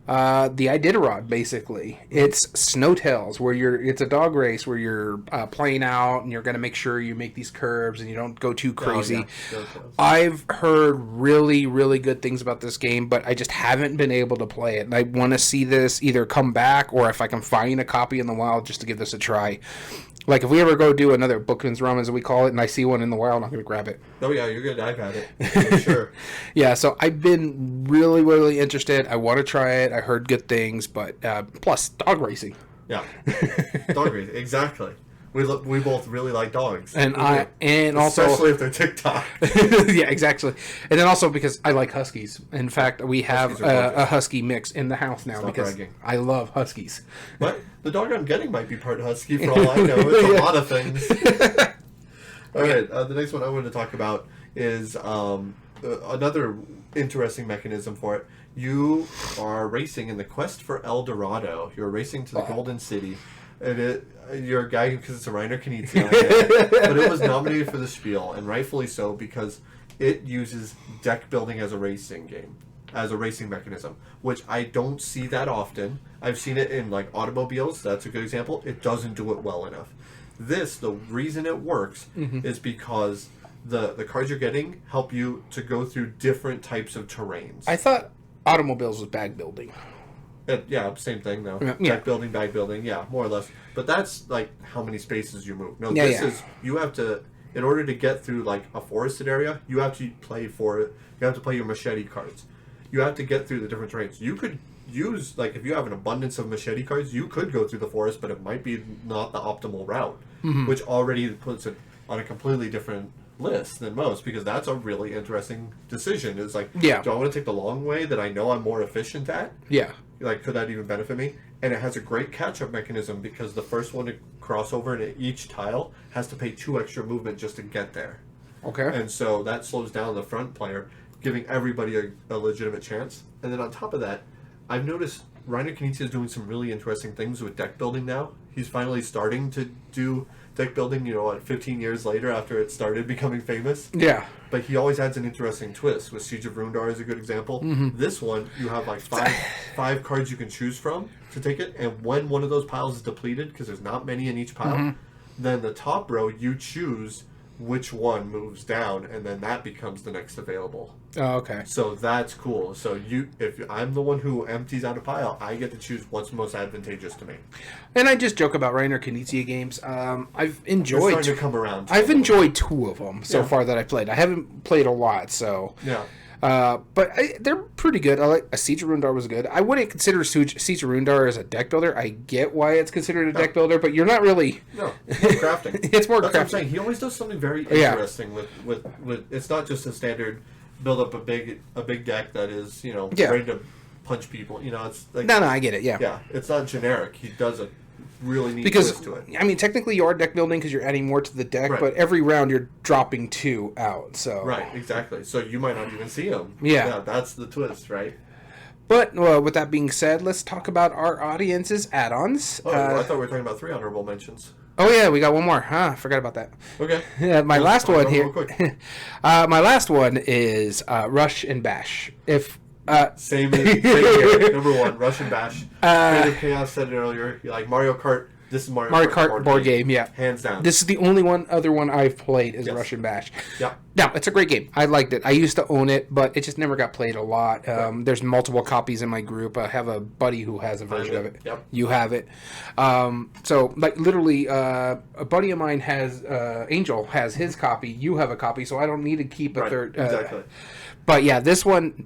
The Iditarod, basically. It's Snowtails, where it's a dog race where you're playing out and you're going to make sure you make these curves and you don't go too crazy. Oh, yeah. I've heard really, really good things about this game, but I just haven't been able to play it. And I want to see this either come back or if I can find a copy in the wild just to give this a try. Like, if we ever go do another Bookman's Run, as we call it, and I see one in the wild, I'm going to grab it. Oh, yeah, you're going to dive at it, for sure. Yeah, so I've been really, really interested. I want to try it. I heard good things, but plus, dog racing. Yeah, dog racing, exactly. We both really like dogs. And also... Especially if they're TikTok. Yeah, exactly. And then also because I like huskies. In fact, we have a husky mix in the house now because bragging. I love huskies. But the dog I'm getting might be part husky for all I know. It's a lot of things. All right, the next one I wanted to talk about is another interesting mechanism for it. You are racing in the quest for El Dorado. You're racing to the Golden City. And you're a guy because it's a Reiner Knizia, but it was nominated for the Spiel, and rightfully so, because it uses deck building as a racing game, as a racing mechanism, which I don't see that often. I've seen it in like automobiles. That's a good example. It doesn't do it well enough. The reason it works is because the cards you're getting help you to go through different types of terrains. I thought automobiles was bag building. Yeah, same thing though. Yeah. Deck building, bag building, yeah, more or less. But that's like how many spaces you move. No, this is you have to, in order to get through like a forested area, you have to play your machete cards. You have to get through the different terrains. You could use, like, if you have an abundance of machete cards, you could go through the forest, but it might be not the optimal route, which already puts it on a completely different list than most, because that's a really interesting decision. It's like, do I want to take the long way that I know I'm more efficient at? Yeah. Like, could that even benefit me? And it has a great catch-up mechanism because the first one to cross over in each tile has to pay 2 extra movement just to get there. Okay. And so that slows down the front player, giving everybody a legitimate chance. And then on top of that, I've noticed Reiner Knizia is doing some really interesting things with deck building now. He's finally starting to do deck building, 15 years later after it started becoming famous. Yeah. But he always adds an interesting twist. With Siege of Rundar is a good example. This one, you have like five cards you can choose from to take it, and when one of those piles is depleted, because there's not many in each pile, then the top row, you choose which one moves down, and then that becomes the next available. Oh, okay. So that's cool. So if I'm the one who empties out a pile, I get to choose what's most advantageous to me. And I just joke about Reiner Knizia games. I've enjoyed. You're starting to come around. I've enjoyed 2 of them so far that I played. I haven't played a lot, so yeah. But they're pretty good. I like Siege of Rundar was good. I wouldn't consider Siege of Rundar as a deck builder. I get why it's considered a deck builder, but you're not really. No, it's more crafting. It's more That's crafting. what I'm saying. He always does something very interesting with. It's not just a standard build up a big deck that is ready to punch people. It's like no, I get it. Yeah, yeah. It's not generic. He does a really neat because twist to it. I mean, technically you are deck building because you're adding more to the deck, but every round you're dropping 2 out. So right, exactly. So you might not even see them. Yeah, that's the twist, right? But with that being said, let's talk about our audience's add-ons. Oh, I thought we were talking about 3 honorable mentions. Oh yeah, we got one more. Forgot about that. Okay. Yeah, my last one here. My last one is Rush and Bash. Same here. Number 1, Rush and Bash. Creative Chaos said it earlier. You like Mario Kart. This is Mario Kart board game. Yeah, hands down. This is the only other one I've played is Rush and Bash. Yeah. Now it's a great game. I liked it. I used to own it, but it just never got played a lot. There's multiple copies in my group. I have a buddy who has a version of it. Yep. You have it. So like literally, a buddy of mine has Angel has his copy. You have a copy, so I don't need to keep a third. Exactly. But yeah, this one,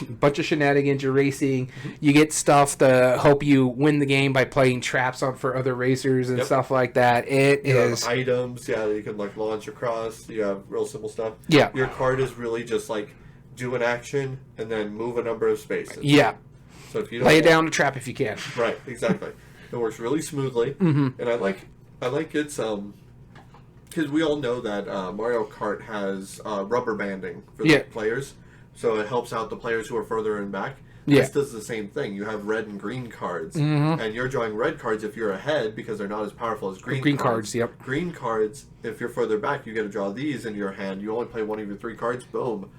bunch of shenanigans. You're racing. You get stuff to help you win the game by playing traps on for other racers and stuff like that. You have items, that you can like launch across. You have real simple stuff. Yeah. Your card is really just like do an action and then move a number of spaces. Yeah. So if you don't lay down a trap if you can. Right. Exactly. It works really smoothly, and I like its because we all know that Mario Kart has rubber banding for the players, so it helps out the players who are further in back. This does the same thing. You have red and green cards, and you're drawing red cards if you're ahead because they're not as powerful as green cards. Yep. Green cards, if you're further back, you get to draw these in your hand. You only play one of your 3 cards. Boom.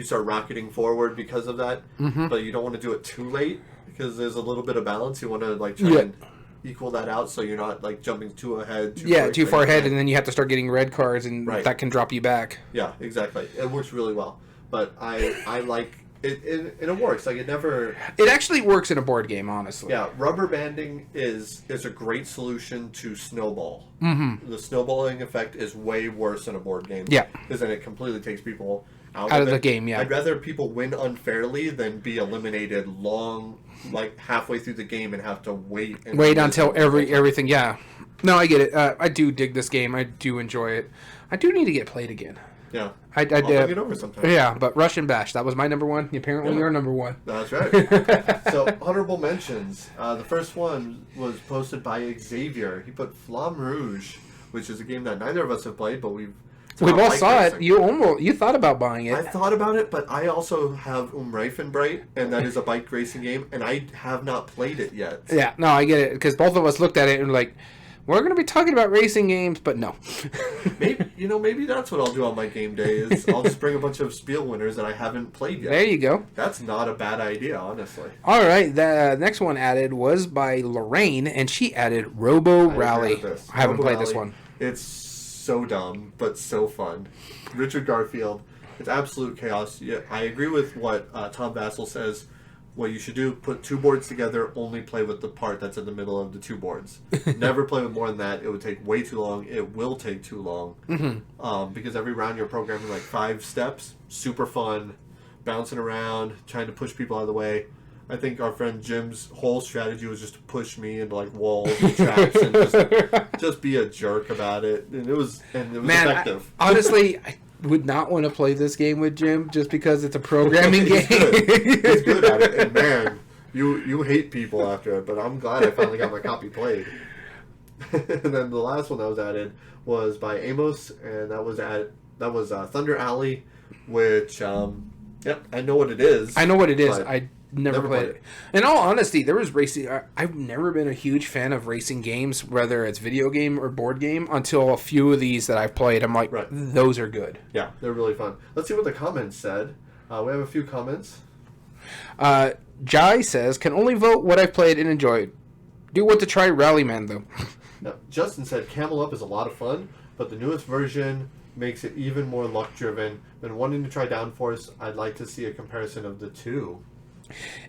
you start rocketing forward because of that. Mm-hmm. But you don't want to do it too late because there's a little bit of balance. You want to like try and equal that out so you're not like jumping too ahead. Too far ahead, and then you have to start getting red cards, and that can drop you back. Yeah, exactly. It works really well. But I like it, and it works. Like, it never... It actually works in a board game, honestly. Yeah, rubber banding is a great solution to snowball. Mm-hmm. The snowballing effect is way worse in a board game. Yeah. Because then it completely takes people out of the game, yeah. I'd rather people win unfairly than be eliminated like halfway through the game and have to wait. Wait until everything, yeah. No, I get it. I do dig this game. I do enjoy it. I do need to get played again. Yeah. I'll bring it over sometime. Yeah, but Russian Bash, that was my number one. Apparently you're number one. That's right. So, honorable mentions. The first one was posted by Xavier. He put Flamme Rouge, which is a game that neither of us have played, but we both saw it. You thought about buying it. I thought about it, but I also have Reifenbreit, and that is a bike racing game, and I have not played it yet. Yeah, no, I get it, because both of us looked at it and were like, we're going to be talking about racing games, but no. maybe that's what I'll do on my game day, is I'll just bring a bunch of Spiel winners that I haven't played yet. There you go. That's not a bad idea, honestly. All right, the next one added was by Lorraine, and she added Robo Rally. I haven't played this one. It's so dumb, but so fun. Richard Garfield. It's absolute chaos. Yeah, I agree with what Tom Vassell says. What you should do, put two boards together, only play with the part that's in the middle of the two boards. Never play with more than that. It would take way too long. It will take too long. Mm-hmm. Because every round you're programming like 5 steps. Super fun. Bouncing around, trying to push people out of the way. I think our friend Jim's whole strategy was just to push me into like walls and traps and just be a jerk about it. And it was effective. Honestly, I would not want to play this game with Jim just because it's a programming game. He's good at it, and man, you hate people after it. But I'm glad I finally got my copy played. And then the last one that was added was by Amos, and that was Thunder Alley, which I know what it is. I know what it is. I never played it. In all honesty, there was racing. I've never been a huge fan of racing games, whether it's video game or board game, until a few of these that I've played. I'm like, those are good. Yeah, they're really fun. Let's see what the comments said. We have a few comments. Jai says, can only vote what I've played and enjoyed. Do want to try Rallyman, though. Now, Justin said, Camel Up is a lot of fun, but the newest version makes it even more luck-driven. Been wanting to try Downforce. I'd like to see a comparison of the two.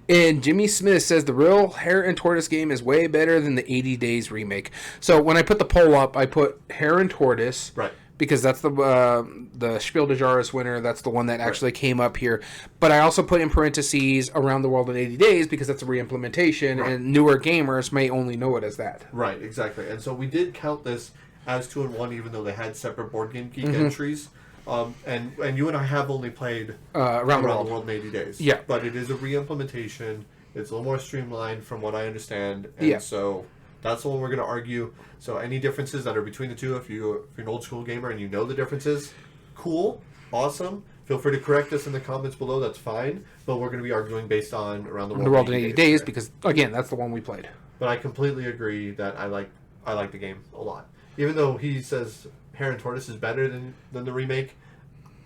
And Jimmy Smith says the real Hare and Tortoise game is way better than the 80 Days remake. So when I put the poll up, I put Hare and Tortoise, right? Because that's the Spiel des Jahres winner. That's the one that actually came up here. But I also put in parentheses Around the World in 80 Days because that's a reimplementation, and newer gamers may only know it as that. Right, exactly. And so we did count this as 2 and 1, even though they had separate Board Game Geek entries. And you and I have only played Around the World in 80 Days. Yeah. But it is a re-implementation. It's a little more streamlined from what I understand. And so that's the one we're going to argue. So any differences that are between the two, if you're an old school gamer and you know the differences, cool, awesome. Feel free to correct us in the comments below. That's fine. But we're going to be arguing based on Around the World in 80 Days because, again, that's the one we played. But I completely agree that I like the game a lot. Even though he says Hare and Tortoise is better than the remake.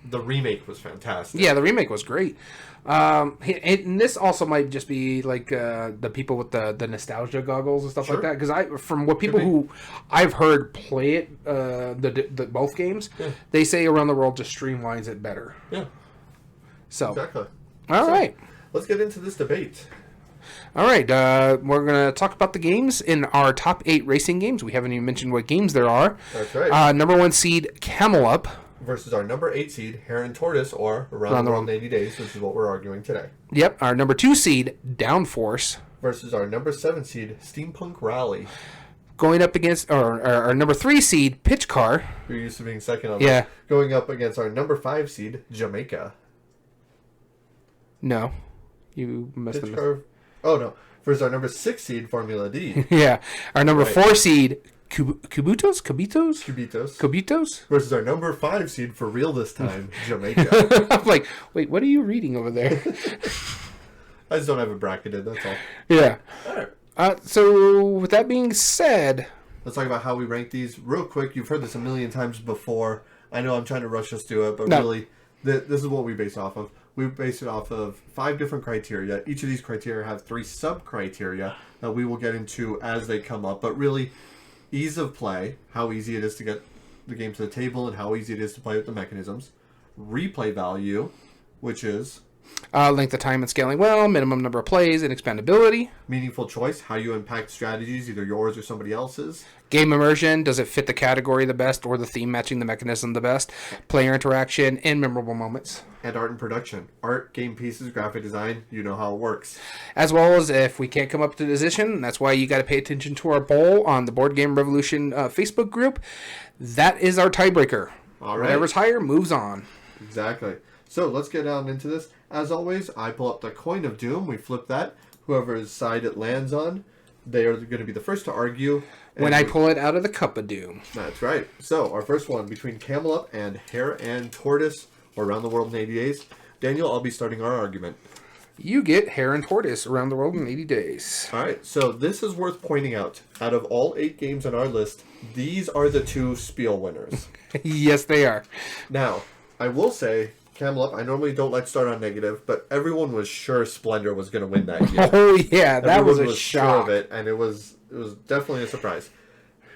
The remake was fantastic. Yeah, the remake was great. And this also might just be like the people with the nostalgia goggles and stuff like that. Because from what people who I've heard play it, the both games, they say Around the World just streamlines it better. Yeah. So exactly. All right. Let's get into this debate. All right, we're going to talk about the games in our top 8 racing games. We haven't even mentioned what games there are. That's right. Number 1 seed, Camel Up. Versus our number 8 seed, Hare and Tortoise, or Around the World in 80 Days, which is what we're arguing today. Yep, our number 2 seed, Downforce. Versus our number 7 seed, Steampunk Rally. Going up against our number 3 seed, Pitch Car. You're used to being second on that. Going up against our number 5 seed, Jamaica. No. You must have missed. Oh, no. Versus our number 6 seed, Formula D. Yeah. Our number 4 seed, Cubitos? Versus our number 5 seed, for real this time, Jamaica. I'm like, wait, what are you reading over there? I just don't have it bracketed, that's all. Yeah. All right. So, with that being said... Let's talk about how we rank these real quick. You've heard this a million times before. I know I'm trying to rush us to it, but really, this is what we base off of. we based it off of 5 different criteria. Each of these criteria have 3 sub-criteria that we will get into as they come up. But really, ease of play, how easy it is to get the game to the table and how easy it is to play with the mechanisms. Replay value, which is... length of time and scaling well, minimum number of plays, and expandability. Meaningful choice, how you impact strategies, either yours or somebody else's. Game immersion, does it fit the category the best or the theme matching the mechanism the best? Player interaction, and memorable moments. And art and production. Art, game pieces, graphic design, you know how it works. As well as if we can't come up to the decision, that's why you got to pay attention to our poll on the Board Game Revolution Facebook group. That is our tiebreaker. All right. Whatever's higher moves on. Exactly. So let's get down into this. As always, I pull up the coin of doom. We flip that. Whoever's side it lands on, they are going to be the first to argue. When I pull it out of the cup of doom. That's right. So our first one between Camel Up and Hare and Tortoise, or Around the World in 80 Days. Daniel, I'll be starting our argument. You get Hare and Tortoise Around the World in 80 Days. All right. So this is worth pointing out. Out of all 8 games on our list, these are the 2 Spiel winners. Yes, they are. Now, I will say, Camel Up, I normally don't like start on negative, but everyone was sure Splendor was going to win that year. Oh, yeah. That Everyone was a shock. sure of it, and it was definitely a surprise.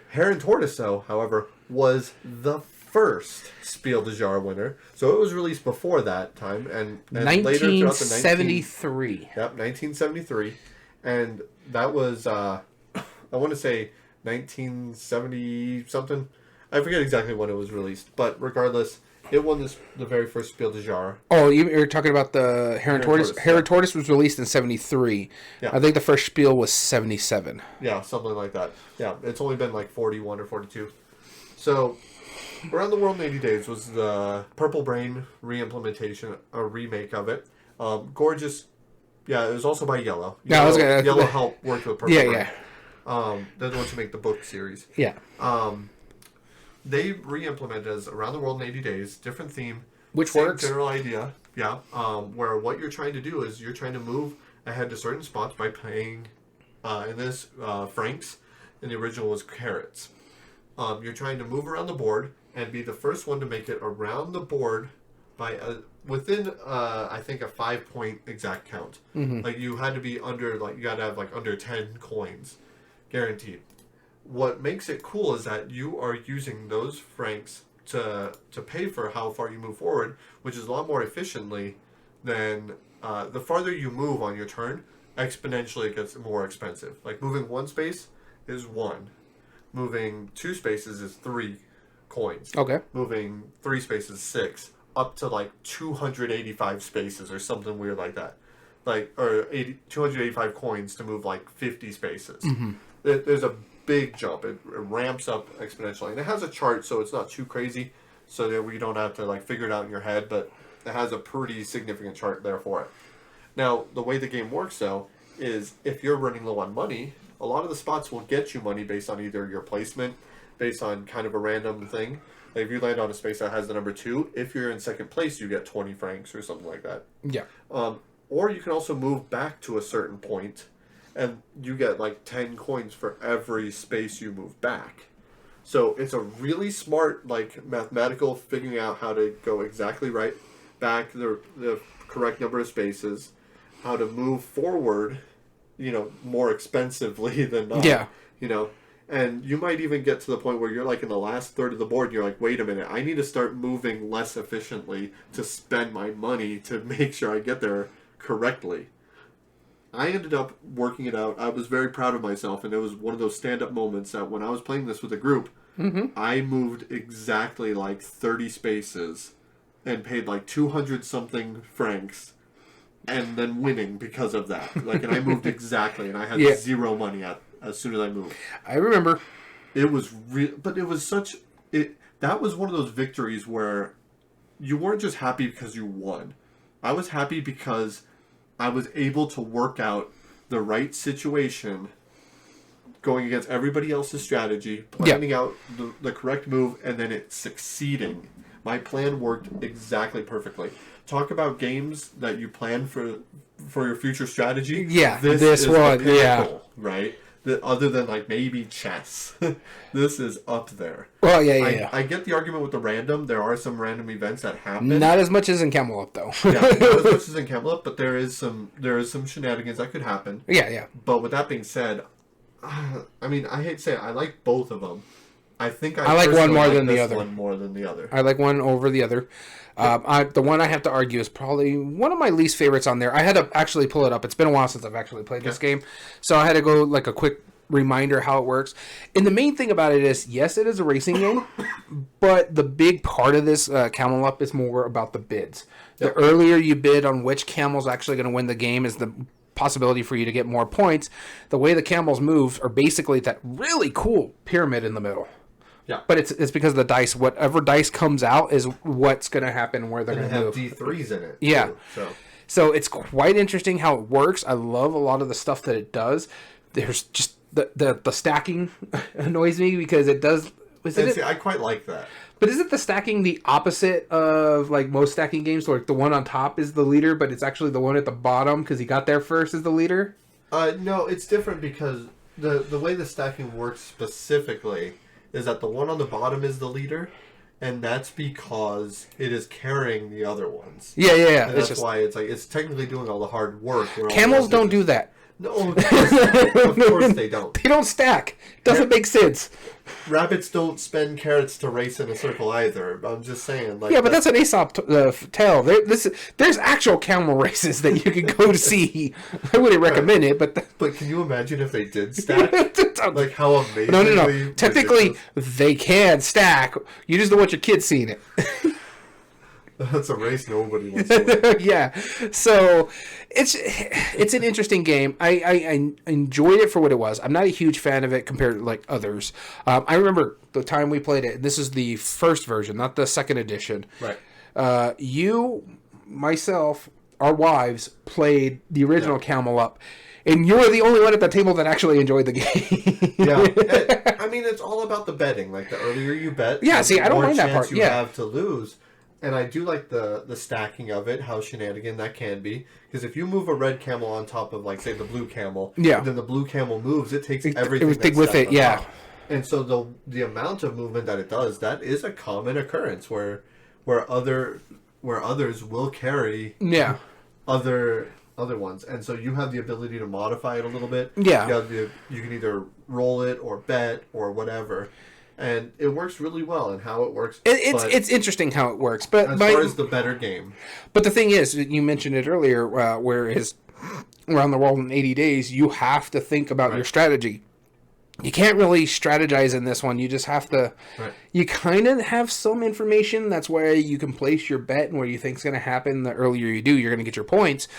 Hare and Tortoise, though, however, was the first Spiel des Jahres winner. So it was released before that time, and later throughout the 1973. Yep, 1973. And that was, I want to say 1970-something. I forget exactly when it was released, but regardless, it won the very first Spiel des Jahres. Oh, you're talking about the Hare and Tortoise? Hare and Tortoise was released in 73. Yeah. I think the first Spiel was 77. Yeah, something like that. Yeah, it's only been like 41 or 42. So, Around the World in 80 Days was the Purple Brain re-implementation, a remake of it. Gorgeous. Yeah, it was also by Yellow. Yeah, I was gonna... Yellow helped work with Purple Brain. Yeah. They're the ones who make the book series. Yeah. They re-implemented as Around the World in 80 Days, different theme. Which same works. general idea, yeah. Where what you're trying to do is you're trying to move ahead to certain spots by paying, in this, francs. In the original was carrots. You're trying to move around the board and be the first one to make it around the board by within, I think, a 5-point exact count. Mm-hmm. Like you had to be under, like you got to have like under 10 coins, guaranteed. What makes it cool is that you are using those francs to pay for how far you move forward, which is a lot more efficiently than the farther you move on your turn, exponentially it gets more expensive. Like moving 1 space is 1. Moving 2 spaces is 3 coins. Okay. Moving 3 spaces, 6. Up to like 285 spaces or something weird like that. Like, or 285 coins to move like 50 spaces. Mm-hmm. There's a big jump. It ramps up exponentially. And it has a chart, so it's not too crazy. So that we don't have to like figure it out in your head, but it has a pretty significant chart there for it. Now, the way the game works, though, is if you're running low on money, a lot of the spots will get you money based on either your placement, based on kind of a random thing. Like if you land on a space that has the number 2, if you're in second place, you get 20 francs or something like that. Yeah. Or you can also move back to a certain point, and you get like 10 coins for every space you move back. So it's a really smart, like, mathematical figuring out how to go exactly right back the correct number of spaces, how to move forward, you know, more expensively than not. Yeah. You know, and you might even get to the point where you're like in the last third of the board and you're like, wait a minute, I need to start moving less efficiently to spend my money to make sure I get there correctly. I ended up working it out. I was very proud of myself, and it was one of those stand-up moments that when I was playing this with a group, I moved exactly like 30 spaces and paid like 200-something francs and then winning because of that. Like, and I moved exactly, and I had zero money as soon as I moved. I remember. It was real, but it was such... That was one of those victories where you weren't just happy because you won. I was happy because I was able to work out the right situation, going against everybody else's strategy, planning out the correct move, and then it succeeding. My plan worked exactly perfectly. Talk about games that you plan for your future strategy. Yeah, this one, the pinnacle, right? other than like maybe chess, this is up there. Well, yeah. I get the argument with the random. There are some random events that happen. Not as much as in Camelot, though. Yeah, not as much as in Camelot, but there is some shenanigans that could happen. Yeah. But with that being said, I mean, I hate to say it, I like both of them. I think I like one more than the other. One more than the other. I like one over the other. The one I have to argue is probably one of my least favorites on there. I had to actually pull it up. It's been a while since I've actually played this game, so I had to go like a quick reminder how it works. And the main thing about it is, yes, it is a racing game, but the big part of this camel up is more about the bids. The earlier you bid on which camel's actually going to win the game is the possibility for you to get more points. The way the camels move are basically that really cool pyramid in the middle. Yeah. But it's because of the dice. Whatever dice comes out is what's going to happen where they're going to move. Have D3s in it. Yeah. Too, so it's quite interesting how it works. I love a lot of the stuff that it does. There's just the stacking annoys me because it does. See, I quite like that. But isn't the stacking the opposite of like most stacking games? Where the one on top is the leader, but it's actually the one at the bottom because he got there first is the leader? No, it's different because the way the stacking works specifically is that the one on the bottom is the leader, and that's because it is carrying the other ones. Yeah. And that's why it's technically doing all the hard work. Camels don't do that. No, of course they don't. They don't stack. Doesn't make sense. Rabbits don't spend carrots to race in a circle either. I'm just saying. Like, yeah, but that's an Aesop tale. There's actual camel races that you can go to see. I wouldn't recommend it, but can you imagine if they did stack? Like how amazing. No. Technically, they can stack. You just don't want your kids seeing it. That's a race nobody wants to win. Yeah, so it's an interesting game. I enjoyed it for what it was. I'm not a huge fan of it compared to like others. I remember the time we played it. This is the first version, not the second edition. Right. You, myself, our wives played the original Camel Up. And you were the only one at the table that actually enjoyed the game. Yeah. I mean, it's all about the betting. Like, the earlier you bet, see, I don't mind that part. You have to lose. And I do like the stacking of it, how shenanigan that can be. Because if you move a red camel on top of, like, say, the blue camel, then the blue camel moves, it takes everything with it, yeah. And so the amount of movement that it does, that is a common occurrence where others will carry other ones. And so you have the ability to modify it a little bit. Yeah. You can either roll it or bet or whatever. And it works really well in how it works. It's interesting how it works. But as far as the better game. But the thing is, you mentioned it earlier, whereas Around the World in 80 Days, you have to think about your strategy. You can't really strategize in this one. You just have to... Right. You kind of have some information. That's where you can place your bet and where you think is going to happen. The earlier you do, you're going to get your points.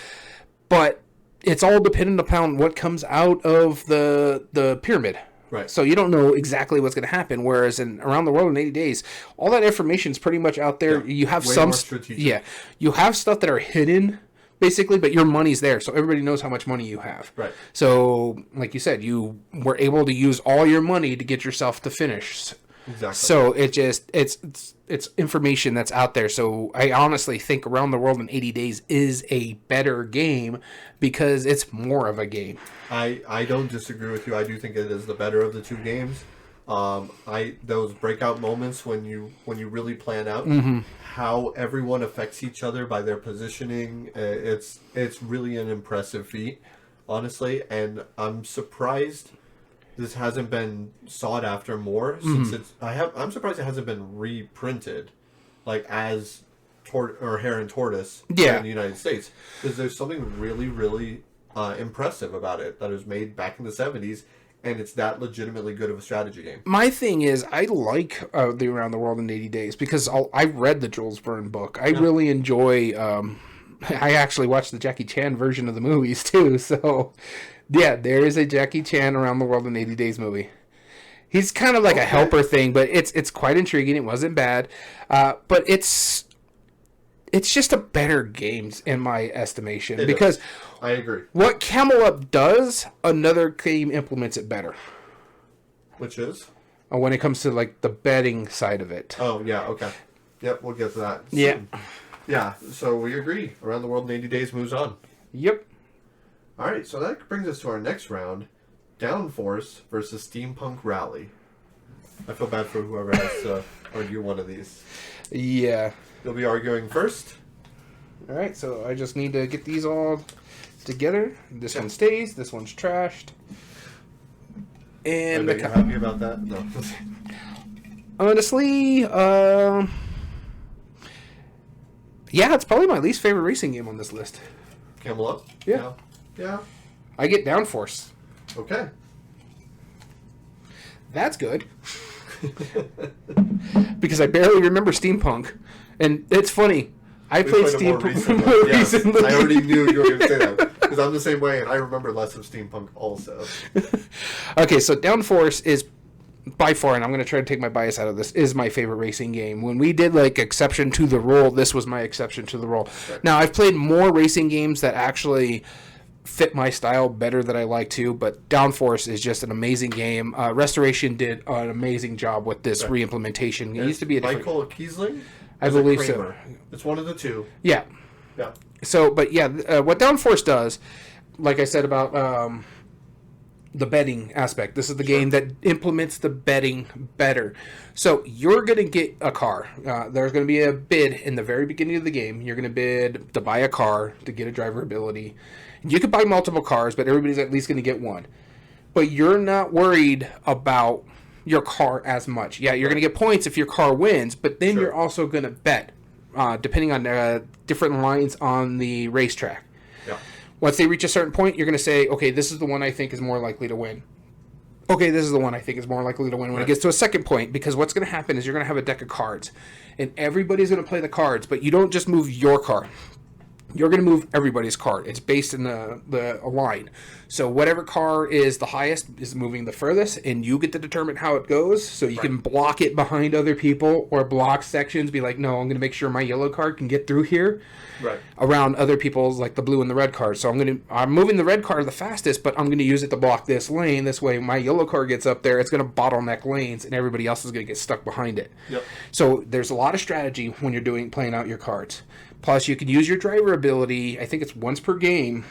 But it's all dependent upon what comes out of the pyramid. Right. So you don't know exactly what's going to happen. Whereas in Around the World in 80 Days, all that information is pretty much out there. Yeah. You have way some... more strategic. Yeah. You have stuff that are hidden, basically, but your money's there. So everybody knows how much money you have. Right. So, like you said, you were able to use all your money to get yourself to finish. Exactly. So it's information that's out there. So I honestly think Around the World in 80 Days is a better game because it's more of a game. I don't disagree with you. I do think it is the better of the two games. Those breakout moments when you really plan out how everyone affects each other by their positioning, it's really an impressive feat, honestly. And I'm surprised this hasn't been sought after more since I'm surprised it hasn't been reprinted, like as Hare and Tortoise in the United States, because there's something really, really impressive about it that was made back in the 70s, and it's that legitimately good of a strategy game. My thing is, I like the Around the World in 80 Days because I read the Jules Verne book. I really enjoy. I actually watched the Jackie Chan version of the movies too, so. Yeah, there is a Jackie Chan Around the World in 80 Days movie. He's kind of like a helper thing, but it's quite intriguing. It wasn't bad, but it's just a better game in my estimation because I agree. What Camel Up does, another game implements it better. Which is when it comes to like the betting side of it. Oh yeah, okay, yep, we'll get to that soon. Yeah. So we agree. Around the World in 80 Days moves on. Yep. All right, so that brings us to our next round. Downforce versus Steampunk Rally. I feel bad for whoever has to argue one of these. Yeah. You'll be arguing first. All right, so I just need to get these all together. This one stays. This one's trashed. And I bet you're happy about that? No. Honestly, yeah, it's probably my least favorite racing game on this list. Camel Up? Yeah. Yeah. I get Downforce. Okay. That's good. Because I barely remember Steampunk. And it's funny. I played Steampunk more recently. I already knew you were going to say that. Because I'm the same way, and I remember less of Steampunk also. Okay, so Downforce is by far, and I'm going to try to take my bias out of this, is my favorite racing game. When we did like exception to the rule, this was my exception to the rule. Right. Now, I've played more racing games that actually fit my style better than I like to, but Downforce is just an amazing game. Restoration did an amazing job with this re-implementation. It used to be a different... Michael Kiesling? I believe so. It's one of the two. Yeah. Yeah. So, but yeah, what Downforce does, like I said about the betting aspect, this is the game that implements the betting better. So you're going to get a car. There's going to be a bid in the very beginning of the game. You're going to bid to buy a car to get a driver ability. You could buy multiple cars, but everybody's at least going to get one. But you're not worried about your car as much. Yeah, you're going to get points if your car wins, but then you're also going to bet, depending on different lines on the racetrack. Yeah. Once they reach a certain point, you're going to say, okay, this is the one I think is more likely to win. Okay, this is the one I think is more likely to win when it gets to a second point, because what's going to happen is you're going to have a deck of cards, and everybody's going to play the cards, but you don't just move your car. You're going to move everybody's card. It's based in the line. So whatever car is the highest is moving the furthest, and you get to determine how it goes. So you can block it behind other people or block sections. Be like, no, I'm going to make sure my yellow card can get through here around other people's, like the blue and the red card. So I'm moving the red card the fastest, but I'm going to use it to block this lane. This way my yellow card gets up there. It's going to bottleneck lanes, and everybody else is going to get stuck behind it. Yep. So there's a lot of strategy when you're playing out your cards. Plus, you can use your driver ability. I think it's once per game,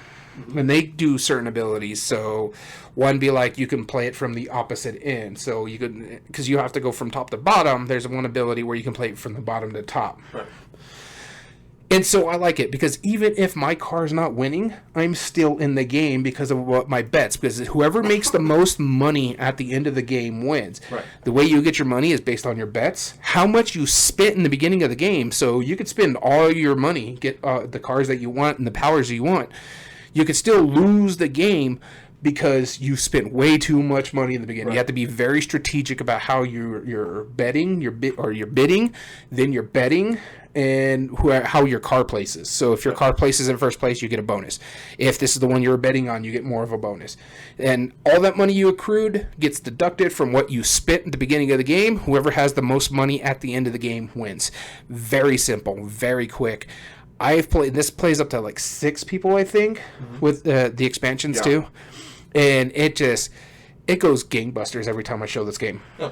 and they do certain abilities. So, one be like you can play it from the opposite end. So you could, because you have to go from top to bottom. There's one ability where you can play it from the bottom to top. Right. And so I like it because even if my car's not winning, I'm still in the game because of what my bets. Because whoever makes the most money at the end of the game wins. Right. The way you get your money is based on your bets, how much you spent in the beginning of the game. So you could spend all your money, get the cars that you want and the powers you want. You could still lose the game because you spent way too much money in the beginning. Right. You have to be very strategic about how you're betting, you're bidding, then you're betting, and how your car places. So if your car places in first place, you get a bonus. If this is the one you're betting on, you get more of a bonus. And all that money you accrued gets deducted from what you spent at the beginning of the game. Whoever has the most money at the end of the game wins. Very simple, very quick. This plays up to like 6 people, I think, with the expansions too. And it goes gangbusters every time I show this game. Yeah.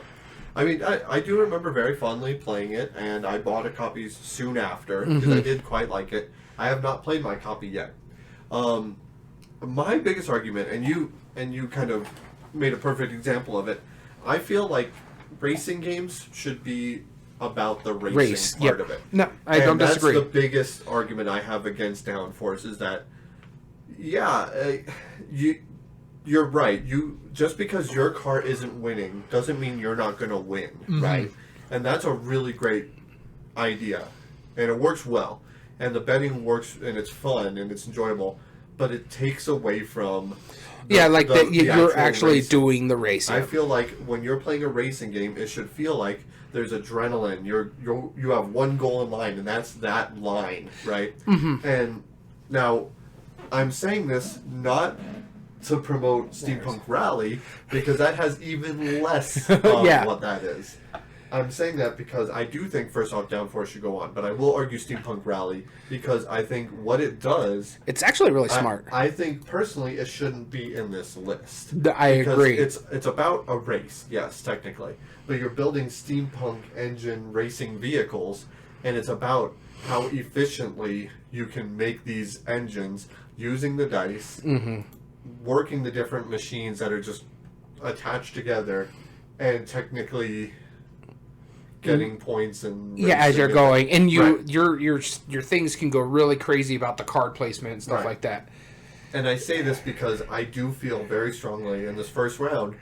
I mean, I do remember very fondly playing it, and I bought a copy soon after, because I did quite like it. I have not played my copy yet. My biggest argument, and you kind of made a perfect example of it, I feel like racing games should be about the racing part of it. No, I don't disagree. That's the biggest argument I have against Downforce is that, you're right. Just because your car isn't winning doesn't mean you're not going to win, right? And that's a really great idea, and it works well. And the betting works, and it's fun, and it's enjoyable, but it takes away from you're actually doing the racing. I feel like when you're playing a racing game, it should feel like there's adrenaline. You have one goal in mind, and that's that line, right? And now, I'm saying this not to promote Steampunk Rally, because that has even less of what that is. I'm saying that because I do think, first off, Downforce should go on, but I will argue Steampunk Rally because I think what it does... It's actually really smart. I think, personally, it shouldn't be in this list. I agree. It's about a race, yes, technically, but you're building steampunk engine racing vehicles, and it's about how efficiently you can make these engines using the dice, working the different machines that are just attached together and technically getting points and yeah, as you're going, and Right. your things can go really crazy about the card placement and stuff Right. like that. And I say this because I do feel very strongly in this first round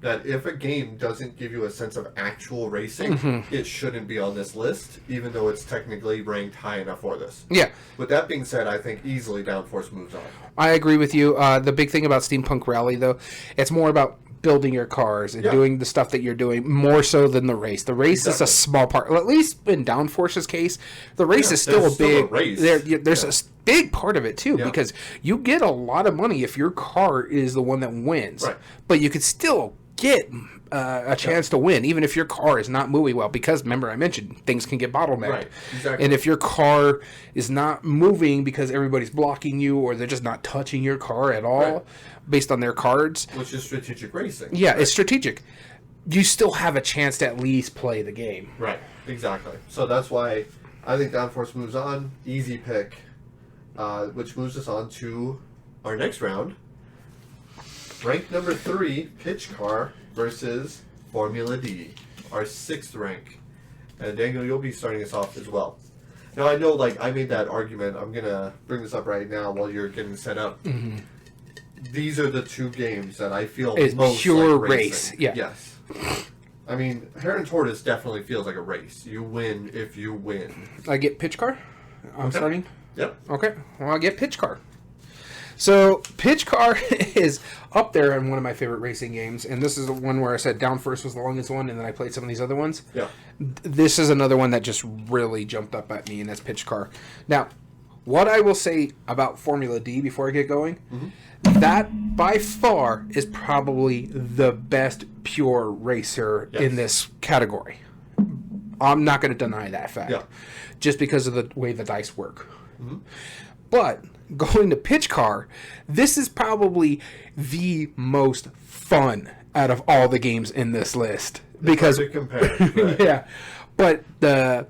that if a game doesn't give you a sense of actual racing, it shouldn't be on this list, even though it's technically ranked high enough for this. Yeah, With that being said, I think easily Downforce moves on. I agree with you. The big thing about Steampunk Rally, though, it's more about building your cars and Yeah. doing the stuff that you're doing more so than the race. The race is Exactly. a small part. Well, at least in Downforce's case, the race Yeah, is still a there's still a big. race. There's Yeah. a big part of it too, Yeah. because you get a lot of money if your car is the one that wins. Right. But you could still get a chance to win, even if your car is not moving well. Because remember, I mentioned things can get bottlenecked. Right, exactly. And if your car is not moving because everybody's blocking you, or they're just not touching your car at all, Right. based on their cards. Which is strategic racing. Yeah, it's strategic. You still have a chance to at least play the game. Right, exactly. So that's why I think Downforce moves on. Easy pick. Which moves us on to our next round. Rank number 3, Pitch Car versus Formula D. Our 6th rank. And Daniel, you'll be starting us off as well. Now I know, like, I made that argument. I'm going to bring this up right now while you're getting set up. Mm-hmm. These are the two games that I feel It's most pure like race, racing. yeah. Yes. I mean, Heron Tortoise definitely feels like a race. You win if you win. I get pitch car. I'm Okay. starting. Yep. Okay. Well, I get pitch car. So pitch car is up there in one of my favorite racing games, and this is the one where I said Down First was the longest one, and then I played some of these other ones. Yeah. This is another one that just really jumped up at me, and that's pitch car. Now, what I will say about Formula D before I get going, that by far is probably the best pure racer Yes. in this category. I'm not going to deny that fact, Yeah. just because of the way the dice work. But going to pitch car, this is probably the most fun out of all the games in this list because To compare. Right. yeah, but the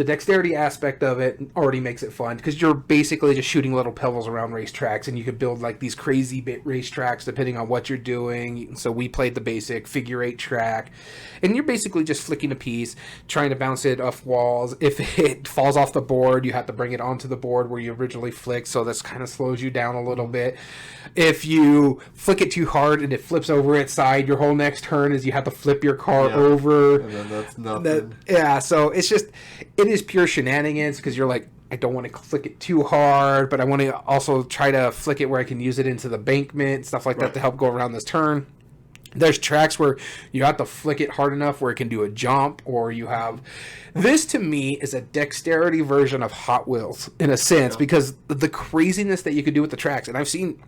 dexterity aspect of it already makes it fun because you're basically just shooting little pebbles around racetracks, and you could build like these crazy bit racetracks depending on what you're doing. So we played the basic figure 8 track, and you're basically just flicking a piece, trying to bounce it off walls. If it falls off the board, you have to bring it onto the board where you originally flicked, so this kind of slows you down a little bit. If you flick it too hard and it flips over its side, your whole next turn is you have to flip your car Yeah. over. And then that's nothing. Yeah, so it's just, it is pure shenanigans because you're like, I don't want to flick it too hard, but I want to also try to flick it where I can use it into the bankment, stuff like that Right. to help go around this turn. There's tracks where you have to flick it hard enough where it can do a jump, or you have... This, to me, is a dexterity version of Hot Wheels, in a sense, Yeah. because the craziness that you could do with the tracks, and I've seen...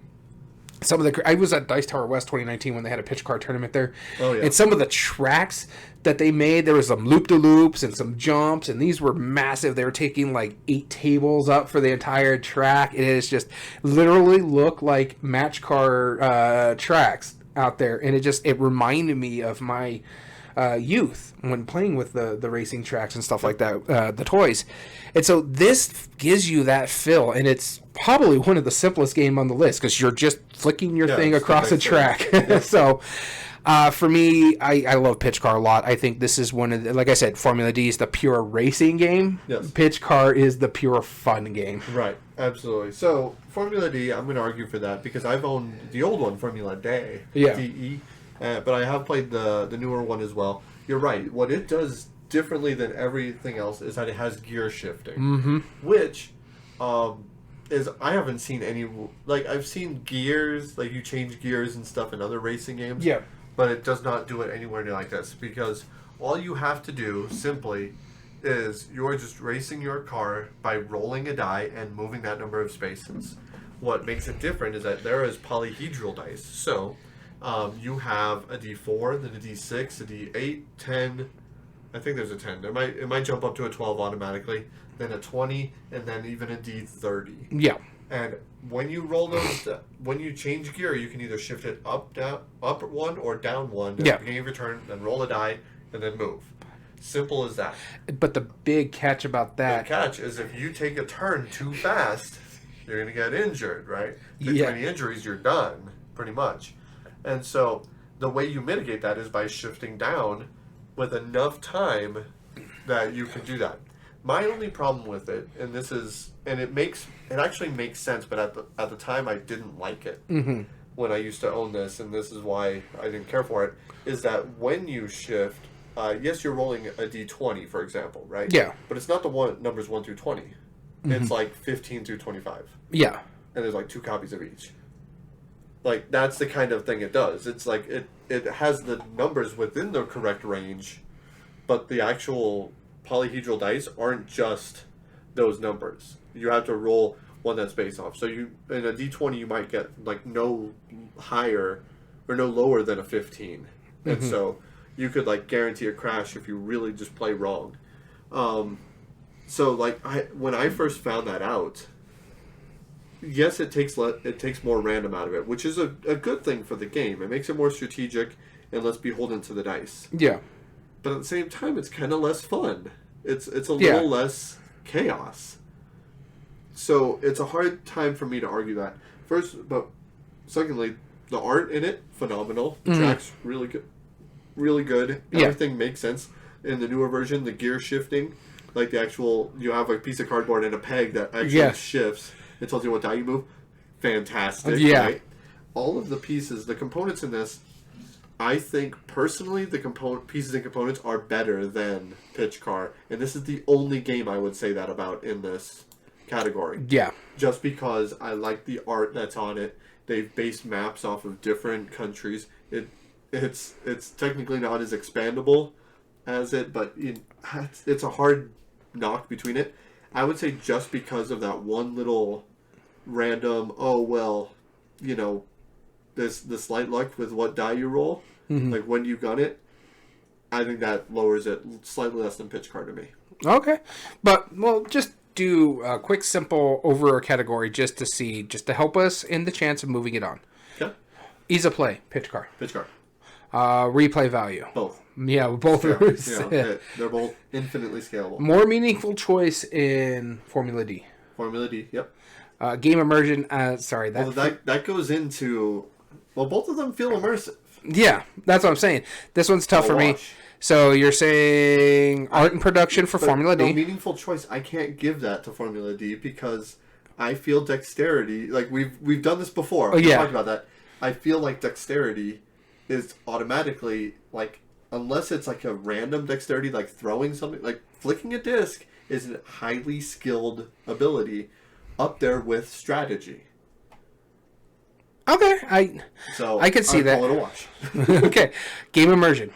Some of the I was at Dice Tower West 2019 when they had a pitch car tournament there. Oh, yeah. And some of the tracks that they made, there was some loop-de-loops and some jumps, and these were massive. They were taking like 8 tables up for the entire track. It is just literally looked like match car tracks out there, and it reminded me of my youth when playing with the racing tracks and stuff like that, the toys. And so this gives you that feel, and it's probably one of the simplest game on the list because you're just flicking your thing it's across a the track. So for me, I love Pitch Car a lot. I think this is one of the, like I said, Formula D is the pure racing game. Yes. Pitch Car is the pure fun game. Right, absolutely. So, Formula D, I'm going to argue for that because I've owned the old one, Formula D, Yeah. DE, but I have played the newer one as well. You're right. What it does differently than everything else is that it has gear shifting, which is I haven't seen any, like I've seen gears, like you change gears and stuff in other racing games. Yeah. But it does not do it anywhere near like this because all you have to do simply is you're just racing your car by rolling a die and moving that number of spaces. What makes it different is that there is polyhedral dice. So you have a D4, then a D6, a D8, 10. I think there's a 10. It might jump up to a 12 automatically, then a 20, and then even a D30. Yeah. And when you roll those, when you change gear, you can either shift it up one or down one at Yeah. the beginning of your turn, then roll a die, and then move. Simple as that. But the big catch about The that, catch is if you take a turn too fast, you're going to get injured, right? Get Yeah. too many injuries, you're done, pretty much. And so the way you mitigate that is by shifting down with enough time that you can do that. My only problem with it, and it actually makes sense, but at the time I didn't like it when I used to own this, and this is why I didn't care for it, is that when you shift, yes, you're rolling a d20, for example, right? Yeah. But it's not the numbers 1 through 20. It's like 15 through 25. Yeah. And there's like 2 copies of each. Like, that's the kind of thing it does. It's like, it has the numbers within the correct range, but the actual polyhedral dice aren't just those numbers. You have to roll one that's based off. So in a d20 you might get like no higher or no lower than a 15. And so you could like guarantee a crash if you really just play wrong. So like when I first found that out, yes, it takes more random out of it, which is a good thing for the game. It makes it more strategic and less beholden to the dice. Yeah. But at the same time, it's kind of less fun. It's a little less chaos. So it's a hard time for me to argue that. First, but secondly, the art in it, phenomenal. The track's really good. Really good. Everything makes sense. In the newer version, the gear shifting, like the actual, you have a piece of cardboard and a peg that actually shifts. It tells you what die you move. Fantastic. Yeah. Right? All of the pieces, the components in this, I think personally the pieces and components are better than Pitch Car, and this is the only game I would say that about in this category. Yeah. Just because I like the art that's on it. They've based maps off of different countries. It's technically not as expandable as it, but it's a hard knock between it. I would say just because of that one little random, there's the slight luck with what die you roll, like when you gun it, I think that lowers it slightly less than Pitch Car to me. Okay. But we'll just do a quick, simple over a category just to help us in the chance of moving it on. Okay. Ease of play, Pitch Car. Pitch Car. Replay value. Both. Yeah, both of those. They're both infinitely scalable. More meaningful choice in Formula D. Formula D, yep. Game immersion, that goes into... Well, both of them feel immersive. Yeah, that's what I'm saying. This one's tough for me. So you're saying art and production for Formula D. No meaningful choice. I can't give that to Formula D because I feel dexterity... Like, we've done this before. We talked about that. I feel like dexterity is automatically, like... Unless it's like a random dexterity, like throwing something... Like, flicking a disc is a highly skilled ability up there with strategy. Okay, I could see that. Call it a wash. Okay, game immersion.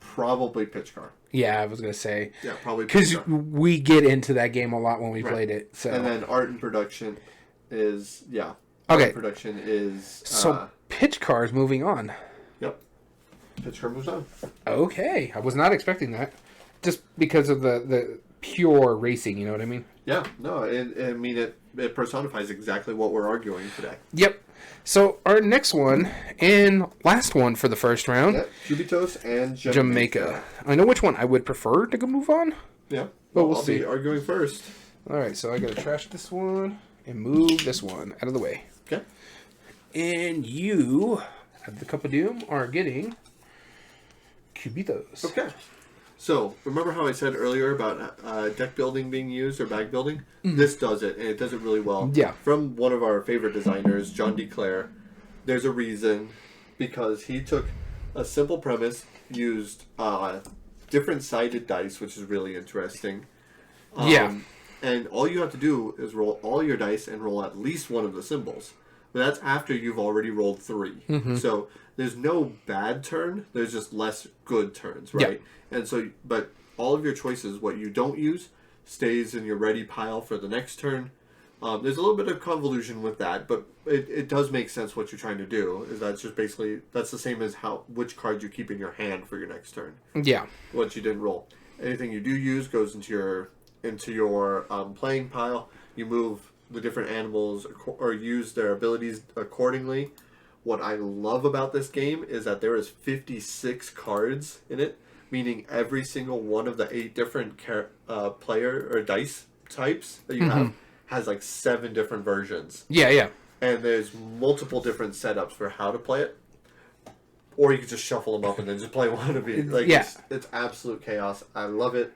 Probably Pitch Car. Yeah, I was gonna say. Yeah, probably Pitch Car. Because we get into that game a lot when we played it. So. And then art and production is Okay. Art and production is. So Pitch Car is moving on. Yep. Pitch Car moves on. Okay, I was not expecting that, just because of the pure racing. You know what I mean? Yeah, no, it personifies exactly what we're arguing today. Yep. So our next one and last one for the first round. Yeah, Cubitos and Jamaica. I know which one I would prefer to go move on. Yeah, but we'll I'll see. be arguing first. All right, so I gotta trash this one and move this one out of the way. Okay. And you, at the Cup of Doom, are getting Cubitos. Okay. So, remember how I said earlier about deck building being used or bag building? Mm-hmm. This does it, and it does it really well. Yeah. From one of our favorite designers, John DeClaire. There's a reason, because he took a simple premise, used different sided dice, which is really interesting. And all you have to do is roll all your dice and roll at least one of the symbols. But that's after you've already rolled 3. Mm-hmm. So there's no bad turn. There's just less good turns, right? Yeah. And so, but all of your choices, what you don't use, stays in your ready pile for the next turn. There's a little bit of convolution with that, but it does make sense what you're trying to do. Is that's just basically, that's the same as which cards you keep in your hand for your next turn. Yeah. What you didn't roll. Anything you do use goes into your playing pile. You move the different animals or use their abilities accordingly. What I love about this game is that there is 56 cards in it. meaning every single one of the 8 different player or dice types that you have has like 7 different versions. Yeah, yeah. And there's multiple different setups for how to play it. Or you could just shuffle them up and then just play one of each. Like, it's absolute chaos. I love it.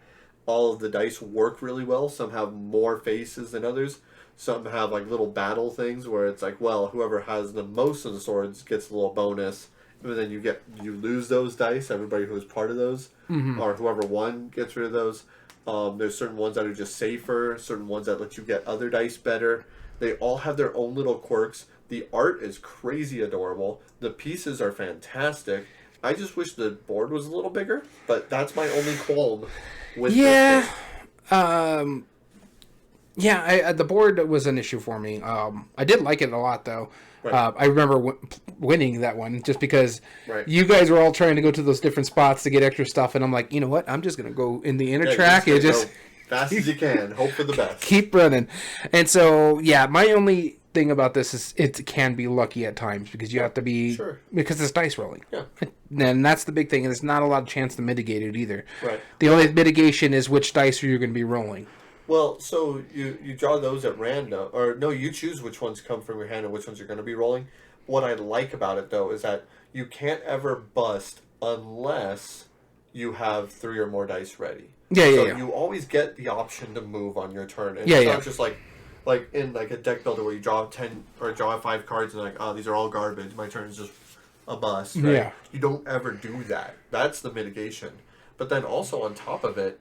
All of the dice work really well. Some have more faces than others. Some have like little battle things where it's like, well, whoever has the most of the swords gets a little bonus. And then you lose those dice. Everybody who is part of those, or whoever won gets rid of those. There's certain ones that are just safer. Certain ones that let you get other dice better. They all have their own little quirks. The art is crazy adorable. The pieces are fantastic. I just wish the board was a little bigger, but that's my only qualm with this game. The board was an issue for me. I did like it a lot, though. Right. I remember winning that one just because Right. you guys were all trying to go to those different spots to get extra stuff, and I'm like, you know what? I'm just going to go in the inner track and just go fast as you can. Hope for the best. keep running. And so, yeah, my only thing about this is it can be lucky at times because you have to be because it's dice rolling. Yeah. And that's the big thing, and there's not a lot of chance to mitigate it either. Right. The only mitigation is which dice you're going to be rolling. Well, so you draw those at random, or no, you choose which ones come from your hand and which ones you're going to be rolling. What I like about it, though, is that you can't ever bust unless you have 3 or more dice ready. Yeah. You always get the option to move on your turn. And Yeah, it's yeah. not just like in like a deck builder where you draw 10 or draw 5 cards and like, oh, these are all garbage. My turn is just a bust. Right? Yeah. You don't ever do that. That's the mitigation. But then also on top of it,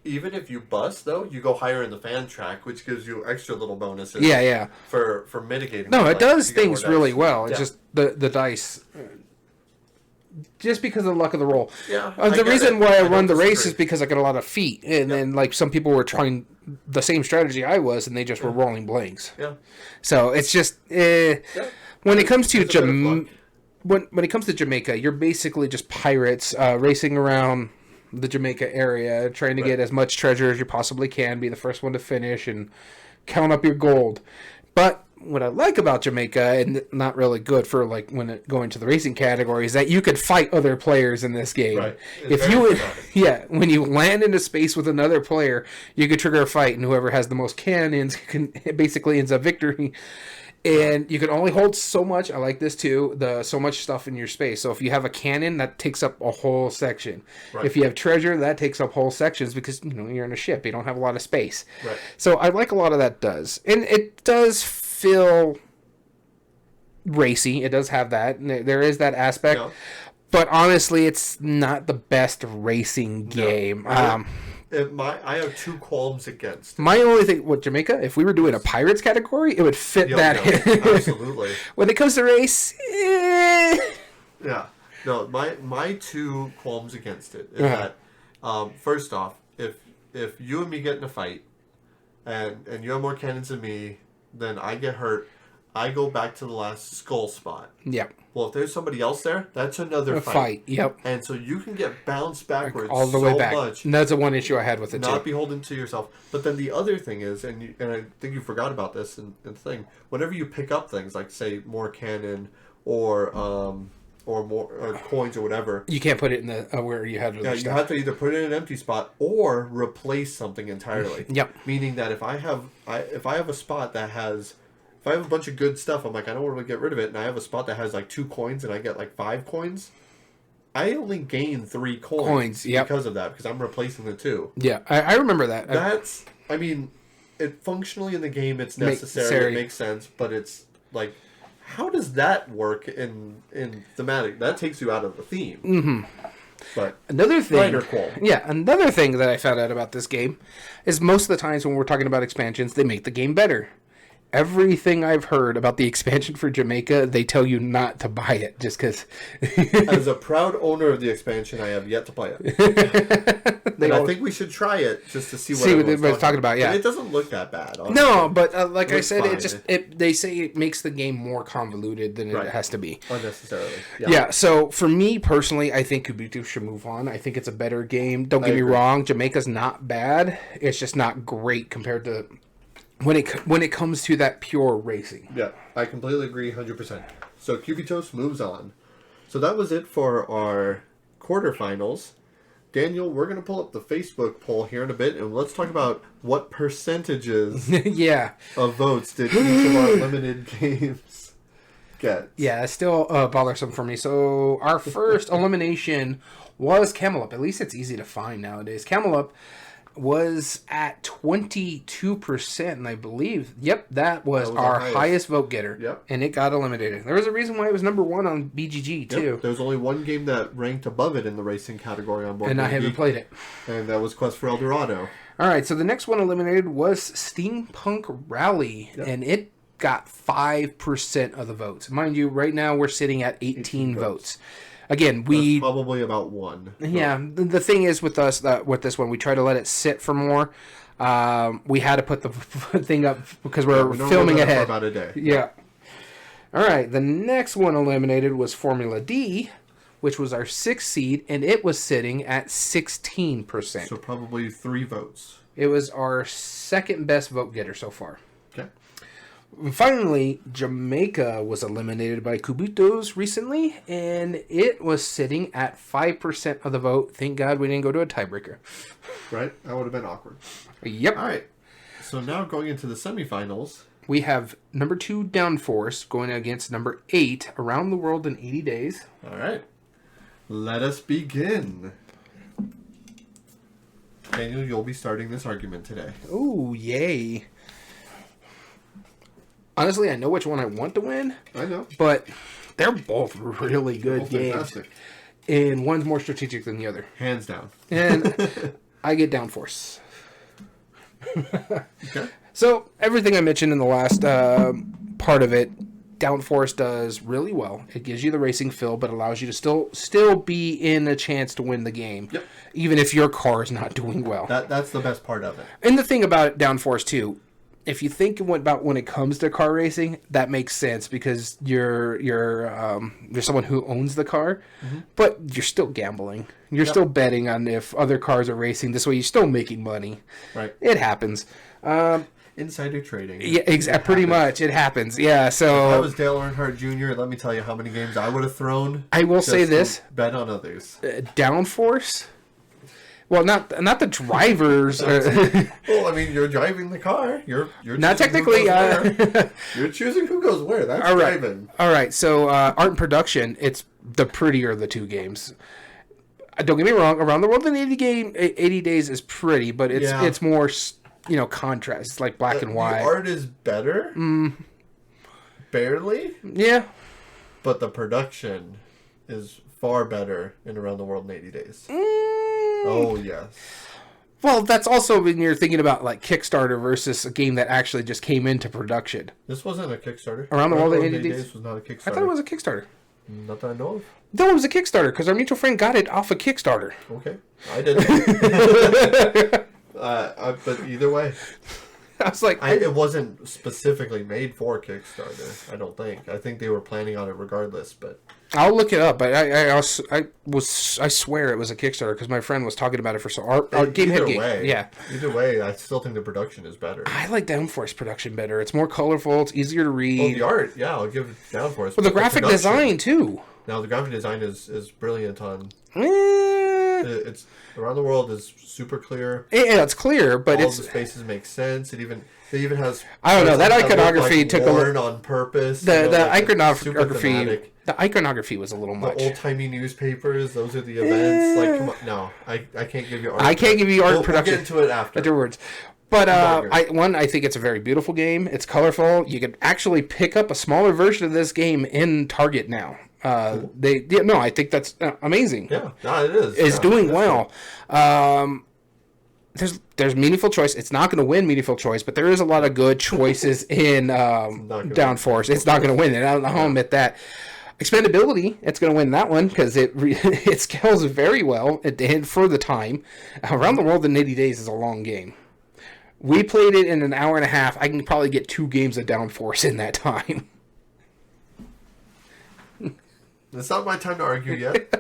even if you bust, though, you go higher in the fan track, which gives you extra little bonuses. Yeah. For mitigating. No, that. it does you get things more really dice. well. Yeah. It's just the dice. Just because of the luck of the roll. Yeah. The reason why I run the race disagree. is because I got a lot of feet. And then, like, some people were trying the same strategy I was, and they just were rolling blanks. Yeah. So it's just... When it comes to It's a bit of luck. when it comes to Jamaica, you're basically just pirates racing around the Jamaica area, trying to get as much treasure as you possibly can, be the first one to finish, and count up your gold. But what I like about Jamaica, and not really good for like going to the racing category, is that you could fight other players in this game. Right. If you would, when you land into space with another player, you could trigger a fight, and whoever has the most cannons basically ends up victory. And you can only hold so much. I like this too. So much stuff in your space. So if you have a cannon, that takes up a whole section. Right. If you have treasure, that takes up whole sections because you're in a ship. You don't have a lot of space. Right. So I like a lot of that does, and it does feel racy. It does have that. There is that aspect. No. But honestly, it's not the best racing game. No. I have 2 qualms against it. My only thing with Jamaica, if we were doing a pirates category, it would fit that. Absolutely. When it comes to race, Yeah. No, my 2 qualms against it is that first off, if you and me get in a fight and you have more cannons than me, then I get hurt, I go back to the last skull spot. Yep. Well, if there's somebody else there, that's another fight. Yep. And so you can get bounced backwards All the way back. much. And that's the one issue I had with it Not too. beholden to yourself. But then the other thing is, and I think you forgot about this in the thing, whenever you pick up things like, say, more cannon or more or coins or whatever, You can't put it in the where you had other you stuff. have to either put it in an empty spot or replace something entirely. Yep. Meaning that if I have a spot that has, if I have a bunch of good stuff, I'm like, I don't want to get rid of it, and I have a spot that has like 2 coins and I get like 5 coins, I only gain 3 coins because of that, because I'm replacing the 2. Yeah, I remember that. That's, I mean, it functionally in the game it's necessary, it makes sense, but it's like, how does that work in thematic? That takes you out of the theme. Mm-hmm. But another thing, another thing that I found out about this game is most of the times when we're talking about expansions, they make the game better. Everything I've heard about the expansion for Jamaica, they tell you not to buy it just because. As a proud owner of the expansion, I have yet to play it. And I think we should try it just to see what everyone's talking about. Yeah, and it doesn't look that bad. Honestly. No, but like I said, fine. they say it makes the game more convoluted than it has to be. Unnecessarily. Yeah. So for me personally, I think Kubito should move on. I think it's a better game. Don't get me wrong, Jamaica's not bad. It's just not great compared to when it comes to that pure racing. Yeah, I completely agree, 100%. So Cubitos moves on. So that was it for our quarterfinals. Daniel, we're going to pull up the Facebook poll here in a bit, and let's talk about what percentages yeah. of votes did each of our limited games get. Yeah, it's still bothersome for me. So our first elimination was Camelot. At least it's easy to find nowadays. Camelot was at 22%, and I believe, that was our highest vote getter. Yep. And it got eliminated. There was a reason why it was number 1 on BGG, too. Yep. There was only one game that ranked above it in the racing category on Board Game And I haven't Geek, played it. and that was Quest for El Dorado. All right, so the next one eliminated was Steampunk Rally, and it got 5% of the votes. Mind you, right now we're sitting at 18 votes. Again, That's probably about 1. Yeah, the thing is with us, with this one, we try to let it sit for more. We had to put the thing up because we're filming ahead. For about a day. Yeah. All right, the next one eliminated was Formula D, which was our 6th seed, and it was sitting at 16%. So probably 3 votes. It was our second best vote getter so far. Okay. Finally, Jamaica was eliminated by Kubutos recently, and it was sitting at 5% of the vote. Thank God we didn't go to a tiebreaker. Right? That would have been awkward. Yep. All right. So now going into the semifinals. We have number 2 Downforce going against number 8 Around the World in 80 Days. All right. Let us begin. Daniel, you'll be starting this argument today. Oh, yay. Honestly, I know which one I want to win. I know. But they're both really good games. Fantastic. And one's more strategic than the other. Hands down. And I get Downforce. Okay. So, everything I mentioned in the last part of it, Downforce does really well. It gives you the racing feel, but allows you to still be in a chance to win the game. Yep. Even if your car is not doing well. That's the best part of it. And the thing about Downforce, too, if you think about when it comes to car racing, that makes sense because you're someone who owns the car, but you're still gambling. You're still betting on if other cars are racing. This way, you're still making money. Right. It happens. Insider trading. Yeah, pretty much. It happens. Yeah. So if I was Dale Earnhardt Jr., let me tell you how many games I would have thrown. I will say just this: to bet on others. Downforce. Well, not the drivers. Well, I mean, you're driving the car. You're not technically. You're choosing who goes where. That's all right. driving. All right. So, art and production. It's the prettier of the 2 games. Don't get me wrong. Around the World in 80 Days is pretty, but it's more contrast. It's like black and white. The art is better. Barely. Yeah. But the production is far better in Around the World in 80 Days. Oh, yes. Well, that's also when you're thinking about like Kickstarter versus a game that actually just came into production. This wasn't a Kickstarter. Around the World in 80 Days was not a Kickstarter. I thought it was a Kickstarter. Not that I know of. No, it was a Kickstarter because our mutual friend got it off a Kickstarter. Okay. I didn't. But either way. I was like... it wasn't specifically made for Kickstarter, I don't think. I think they were planning on it regardless, but... I'll look it up, but I swear it was a Kickstarter because my friend was talking about it for our game head game. Yeah. Either way, I still think the production is better. I like Downforce production better. It's more colorful. It's easier to read. Oh, the art, yeah, I'll give Downforce. Well, the graphic design too. Now the graphic design is brilliant on. It's Around the World is super clear. Yeah, it's clear, but all the spaces make sense. It even has. I don't know, that iconography like took worn on purpose. The iconography. The iconography was a little much. The old-timey newspapers, those are the events. Like, come on. No, I can't give you art. I can't give you art production. We'll get into it afterwards. But I think it's a very beautiful game. It's colorful. You can actually pick up a smaller version of this game in Target now. Cool. I think that's amazing. Yeah, no, it is. It's doing well. There's meaningful choice. It's not going to win meaningful choice, but there is a lot of good choices in Downforce. It's not going to win it. I'll admit that. Expandability, it's going to win that one because it scales very well and for the time. Around the World in 80 Days is a long game. We played it in an hour and a half. I can probably get 2 games of Downforce in that time. It's not my time to argue yet.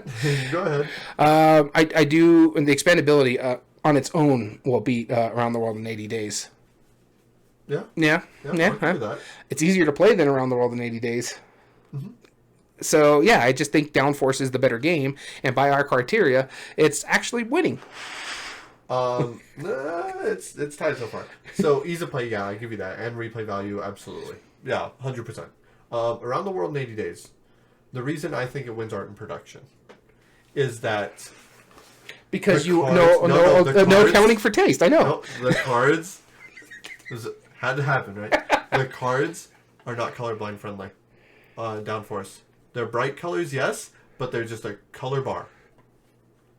Go ahead. I do, and the expandability on its own will beat Around the World in 80 Days. Yeah. Yeah. That. It's easier to play than Around the World in 80 Days. Mm-hmm. So yeah, I just think Downforce is the better game, and by our criteria, it's actually winning. It's tied so far. So ease of play, yeah, I give you that, and replay value, absolutely, yeah, 100%. Around the World in 80 Days, the reason I think it wins art and production is that because the you cards- the no cards- accounting for taste. I know. no, the cards had to happen, right? The cards are not colorblind friendly. Downforce, they're bright colors, yes, but they're just a color bar.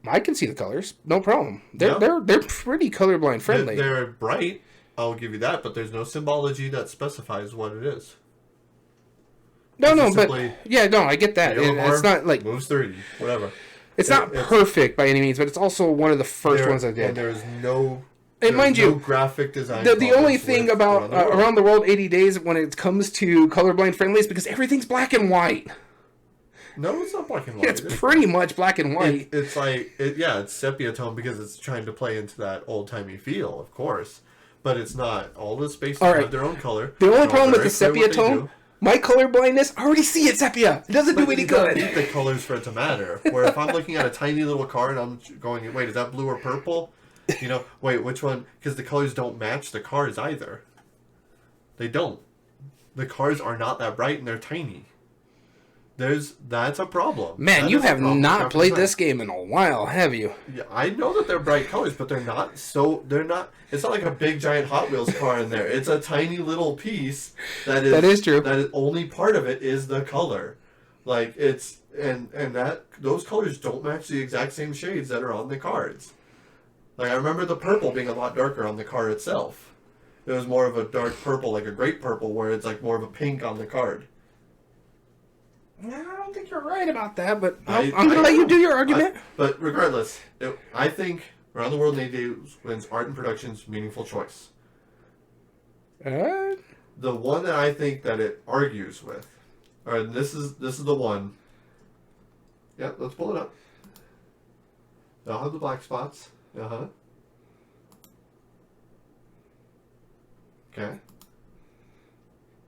I can see the colors, no problem. Yeah. They're pretty colorblind friendly. They're bright, I'll give you that, but there's no symbology that specifies what it is. No, It's but simply I get that. yellow And bar, it's not like moves 30, whatever. it's not perfect by any means, but it's also one of the first ones I And did. there's no, And mind you, graphic design. the only problems thing with about Around the World 80 Days when it comes to colorblind friendly is because everything's black and white. No, it's not black and white. It's pretty much black and white. It's like, it's sepia tone because it's trying to play into that old-timey feel, of course. But it's not. All the spaces All right. have their own color. The only They're all problem with very the clear sepia what they tone, do. my color blindness, I already see it sepia. It doesn't do But any you don't good. need the colors for it to matter. Where if I'm looking at a tiny little car and I'm going, wait, is that blue or purple? Wait, which one? Because the colors don't match the cars either. They don't. The cars are not that bright and they're tiny. That's a problem. Man, That you is a have problem not with played design. this game in a while, have you? Yeah, I know that they're bright colors, but they're not. It's not like a big giant Hot Wheels car in there. It's a tiny little piece that is true. That is only part of it is the color. Like it's and that those colors don't match the exact same shades that are on the cards. Like I remember the purple being a lot darker on the card itself. It was more of a dark purple, like a grape purple, where it's like more of a pink on the card. I don't think you're right about that, but I'm I'm going to let you do your argument. But regardless, I think Around the World in 80 Days wins art and production's meaningful choice. The one that I think that it argues with, or this is the one. Yeah, let's pull it up. I'll have the black spots. Okay.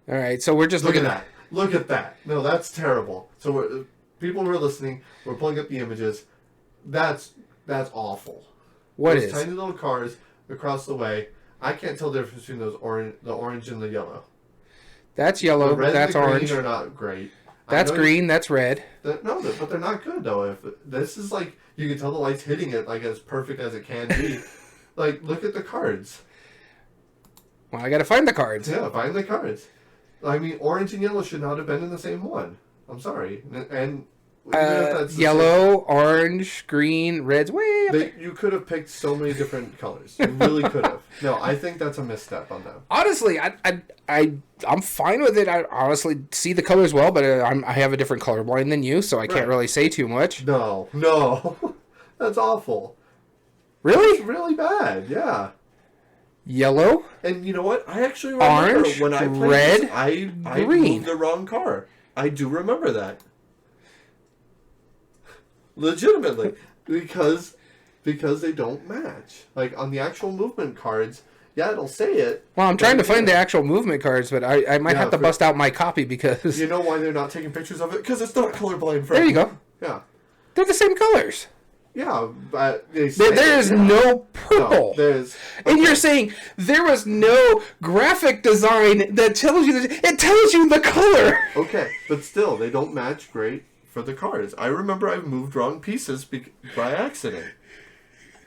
All right, so we're just Look at looking that. Look at that. No, that's terrible. So people who are listening, we're pulling up the images. That's awful. What those is? tiny little cars across the way. I can't tell the difference between the orange and the yellow. That's yellow. The red That's and the orange. green are not great. That's green. That's red. But they're not good though. If this is like you can tell the light's hitting it like as perfect as it can be. Like look at the cards. Well, I got to find the cards. Yeah, find the cards. I mean, orange and yellow should not have been in the same one. I'm sorry. And even if that's the yellow, orange, green, red's way up there. you could have picked so many different colors. You really could have. No, I think that's a misstep on them. Honestly, I'm fine with it. I honestly see the colors well, but I have a different color blind than you, so I can't really say too much. No. That's awful. Really? It's really bad, yeah. Yellow? And you know what? I actually remember Orange, when I played red, this, I green. moved the wrong car. I do remember that. Legitimately. Because they don't match. Like on the actual movement cards, yeah, it'll say it. Well, I'm trying to find the actual movement cards, but I might have to bust out my copy because... You know why they're not taking pictures of it? Because it's not colorblind friendly. There you go. Yeah. They're the same colors. Yeah, but they say There is no purple. No, there's... And you're saying there was no graphic design that tells you that it tells you the color. Okay, but still, they don't match great for the cards. I remember I moved wrong pieces by accident.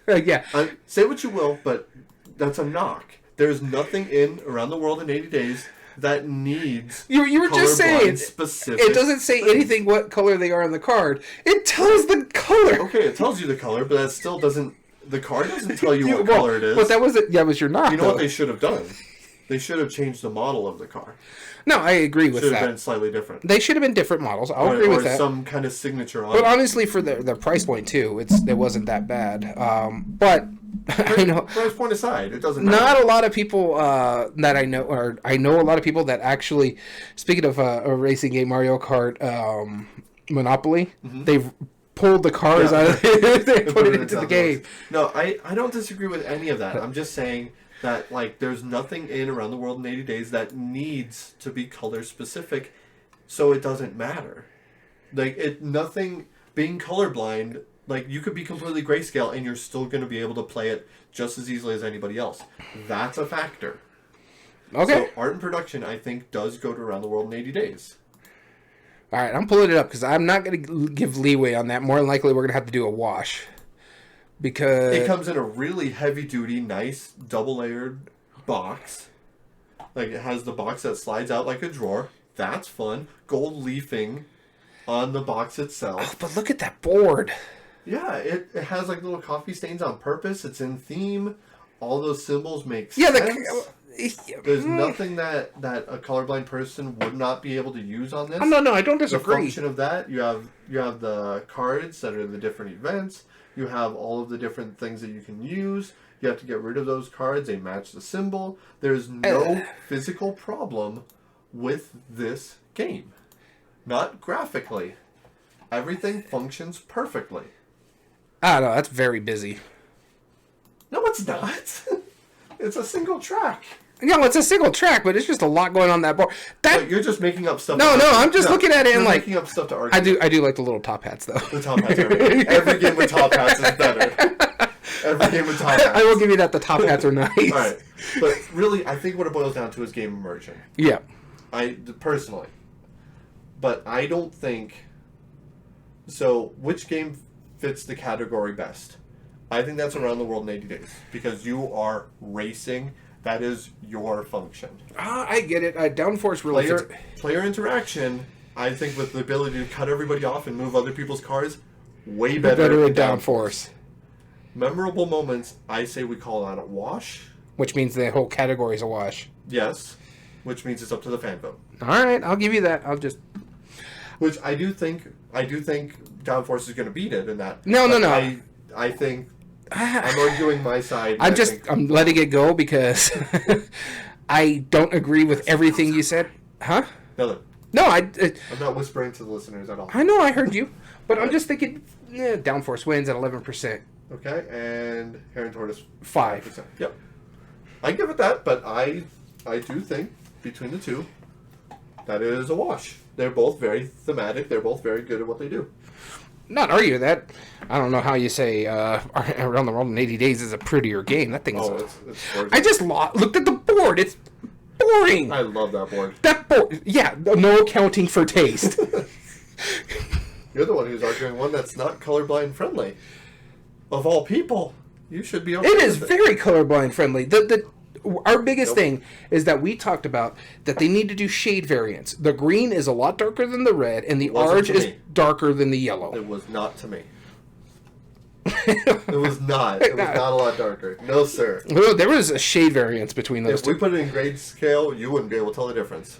Yeah. Say what you will, but that's a knock. There's nothing in Around the World in 80 Days that needs You were just saying specific it doesn't say anything what color they are on the card. It tells the color. Okay, it tells you the color, but that still doesn't... The card doesn't tell you what color it is. But that was it. That was your knock. You know what they should have done? They should have changed the model of the car. No, I agree with Should have that. been slightly different. They should have been different models. I'll agree with that. Or some kind of signature on But it. honestly, for the price point too, it wasn't that bad. But I know Price point aside, it doesn't matter. not a lot of people that I know, or I know a lot of people that actually. Speaking of a racing game, Mario Kart, Monopoly, they've pulled the cars out of it. They put it into the game. No, I don't disagree with any of that. I'm just saying that like there's nothing in Around the World in 80 Days that needs to be color specific, so it doesn't matter. Like nothing being colorblind. Like you could be completely grayscale and you're still going to be able to play it just as easily as anybody else. That's a factor. Okay. So art and production, I think, does go to Around the World in 80 Days. All right, I'm pulling it up because I'm not going to give leeway on that. More than likely, we're going to have to do a wash. Because it comes in a really heavy-duty, nice, double-layered box. Like, it has the box that slides out like a drawer. That's fun. Gold leafing on the box itself. Oh, but look at that board. Yeah, it has, like, little coffee stains on purpose. It's in theme. All those symbols make Yeah, sense. There's nothing that a colorblind person would not be able to use on this. Oh, no, I don't The disagree. function of that, you have the cards that are the different events. You have all of the different things that you can use. You have to get rid of those cards. They match the symbol. There's no physical problem with this game. Not graphically. Everything functions perfectly. I don't know, that's very busy. No, it's not. It's a single track. No, it's a single track, but it's just a lot going on that board. But you're just making up stuff. No, I'm just looking at it and like making up stuff to argue. I do like the little top hats though. The top hats are better. Every game with top hats is better. Every game with top hats. I will give you that. The top hats are nice. All right, but really, I think what it boils down to is game immersion. Yeah. Personally, but I don't think. So, which game fits the category best? I think that's Around the World in 80 Days because you are racing. That is your function. I get it. Downforce really fits. Player interaction, I think with the ability to cut everybody off and move other people's cars, way better at Downforce. Memorable moments, I say we call that a wash. Which means the whole category is a wash. Yes, which means it's up to the fan vote. All right, I'll give you that. Which I do think Downforce is going to beat it in that. No. I think I'm arguing my side. I'm letting it go because I don't agree with everything you said. Huh? No. I'm not whispering to the listeners at all. I know, I heard you. But I'm just thinking, Downforce wins at 11%. Okay, and Heron Tortoise 5%. Yep. I give it that, but I do think between the two, that is a wash. They're both very thematic. They're both very good at what they do. Not argue that. I don't know how you say Around the World in 80 Days is a prettier game. That thing is... it's gorgeous. I just looked at the board. It's boring. I love that board. That board... Yeah, no accounting for taste. You're the one who's arguing one that's not colorblind friendly. Of all people, you should be okay It is with very colorblind friendly. Our biggest thing is that we talked about that they need to do shade variants. The green is a lot darker than the red, and the orange is darker than the yellow. It was not to me. It was not. It was not a lot darker. No, sir. Well, there was a shade variance between those If two. we put it in grayscale, you wouldn't be able to tell the difference.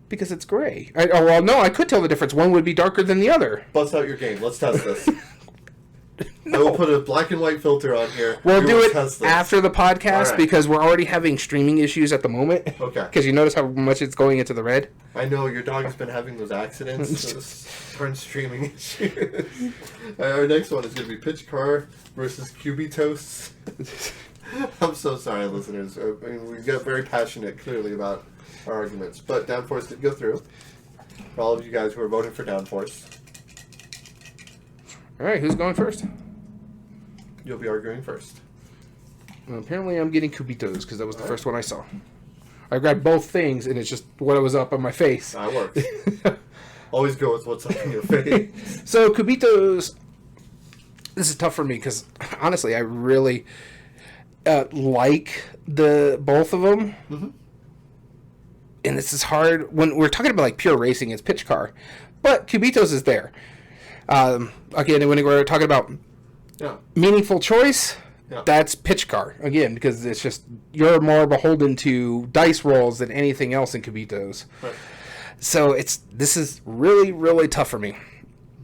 Because it's gray. I could tell the difference. One would be darker than the other. Bust out your game. Let's test this. I will put a black and white filter on here. We'll do it after the podcast because we're already having streaming issues at the moment. Okay. Because you notice how much it's going into the red? I know your dog has been having those accidents. Those current streaming issues. Our next one is going to be Pitch Car versus Cubitos. I'm so sorry, listeners. I mean, we got very passionate, clearly, about our arguments. But Downforce did go through. For all of you guys who are voting for Downforce. All right, who's going first? You'll be arguing first. Well, apparently I'm getting Cubitos because that was the first one I saw. I grabbed both things and it's just what was up on my face. That works. Always go with what's up in your face. So Cubitos, this is tough for me because honestly I really like both of them. Mm-hmm. And this is hard when we're talking about like pure racing. It's Pitch Car, but Cubitos is there. Again, when we're talking about meaningful choice, that's Pitch Car again because it's just you're more beholden to dice rolls than anything else in Cubitos. Right. So this is really really tough for me.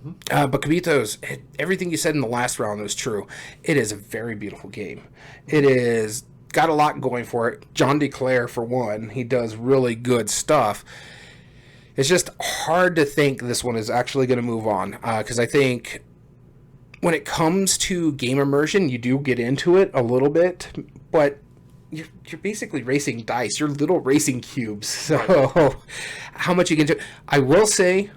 Mm-hmm. But Cubitos, everything you said in the last round was true. It is a very beautiful game. It is got a lot going for it. John DeClaire for one, he does really good stuff. It's just hard to think this one is actually going to move on because I think when it comes to game immersion, you do get into it a little bit, but you're basically racing dice. You're little racing cubes. So how much you can do. I will say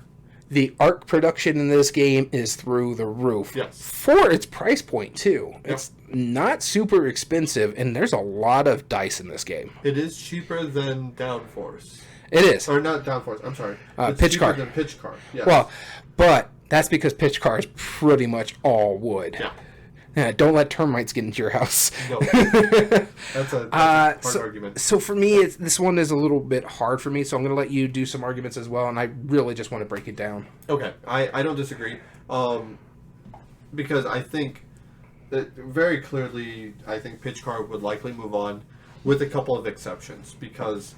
The art production in this game is through the roof. Yes. For its price point, too. It's not super expensive, and there's a lot of dice in this game. It is cheaper than Downforce. It is. Or not Downforce, I'm sorry. It's Pitch cheaper Car. than Pitch Car. Yes. Well, but that's because Pitch Car is pretty much all wood. Yeah, don't let termites get into your house. No. That's a hard argument. So for me, this one is a little bit hard for me, so I'm going to let you do some arguments as well, and I really just want to break it down. Okay, I don't disagree. Because I think that very clearly, I think Pitch Car would likely move on with a couple of exceptions, because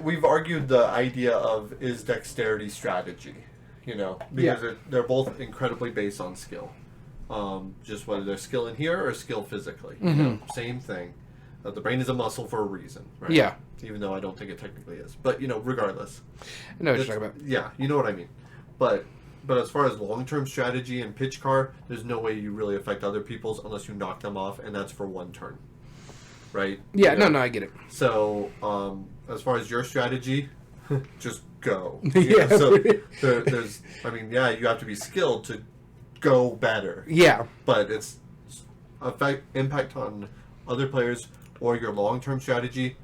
we've argued the idea of is dexterity strategy, because they're both incredibly based on skill. Just whether they're skill in here or skill physically. Same thing. The brain is a muscle for a reason, right? Yeah. Even though I don't think it technically is. But, regardless. I know what you're talking about. Yeah, you know what I mean. But as far as long-term strategy and Pitch Car, there's no way you really affect other people's unless you knock them off, and that's for one turn. Right? Yeah, no, I get it. So, as far as your strategy, just go. So there's, you have to be skilled to go better. Yeah. But it's impact on other players or your long-term strategy.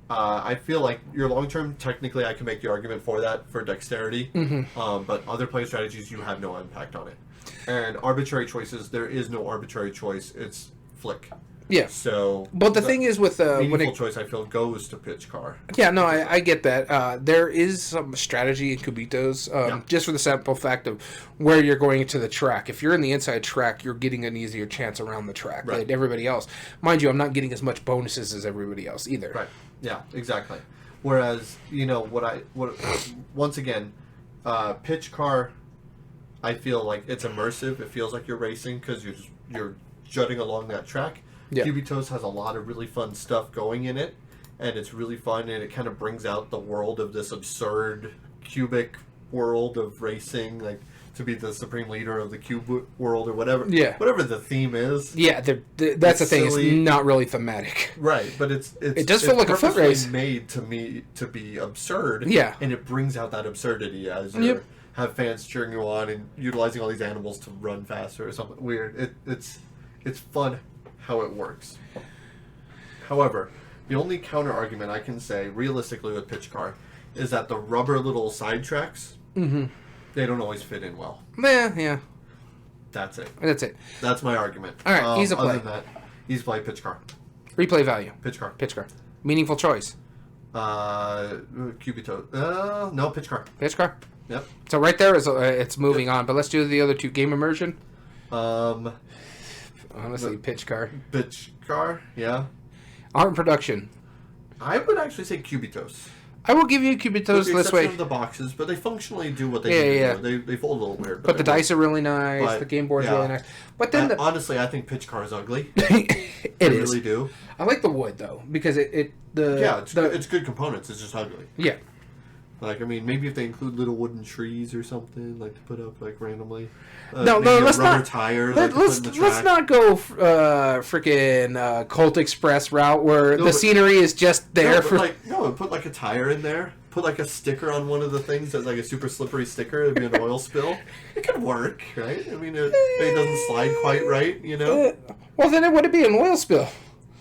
I feel like your long-term, technically, I can make the argument for that, for dexterity. But other player strategies, you have no impact on it. And arbitrary choices, there is no arbitrary choice. It's flick. Yeah. So, but the thing is with meaningful choice, I feel, goes to Pitch Car. Yeah, no, I get that. There is some strategy in Cubitos, just for the simple fact of where you're going to the track. If you're in the inside track, you're getting an easier chance around the track than everybody else. Mind you, I'm not getting as much bonuses as everybody else either. Right. Yeah, exactly. Whereas, once again, Pitch Car, I feel like it's immersive. It feels like you're racing because you're jutting along that track. Yeah. Cubitos has a lot of really fun stuff going in it, and it's really fun, and it kind of brings out the world of this absurd cubic world of racing, like to be the supreme leader of the cube world or whatever. Yeah. Whatever the theme is. Yeah, that's the thing. Silly. It's not really thematic. Right, but it does feel like a foot race. Made to be absurd. Yeah. And it brings out that absurdity as you have fans cheering you on and utilizing all these animals to run faster or something weird. It's fun how it works. However, the only counter argument I can say realistically with Pitch Car is that the rubber little side tracks, they don't always fit in well. Yeah. That's it. That's my argument. All right, easy play. Other than that, easy play, Pitch Car. Replay value. Pitch Car. Meaningful choice. Cubito. No, Pitch Car. Pitch Car. Yep. So right there is it's moving on, but let's do the other two. Game immersion. Honestly, Pitch Car. Pitch Car, yeah. Art and production. I would actually say Cubitos. I will give you Cubitos this way. Of the boxes, but they functionally do what they need to do. They fold a little weird. But the dice are really nice. The game board's really nice. But then honestly, I think Pitch Car is ugly. It I is. really do. I like the wood though because it's good components. It's just ugly. Yeah. Like, maybe if they include little wooden trees or something, like to put up like randomly. No, let's not. Tire, let's not go freaking Colt Express route where the scenery is just there put like a tire in there. Put like a sticker on one of the things that's like a super slippery sticker. It'd be an oil spill. It could work, right? It doesn't slide quite right, Well, then it wouldn't be an oil spill.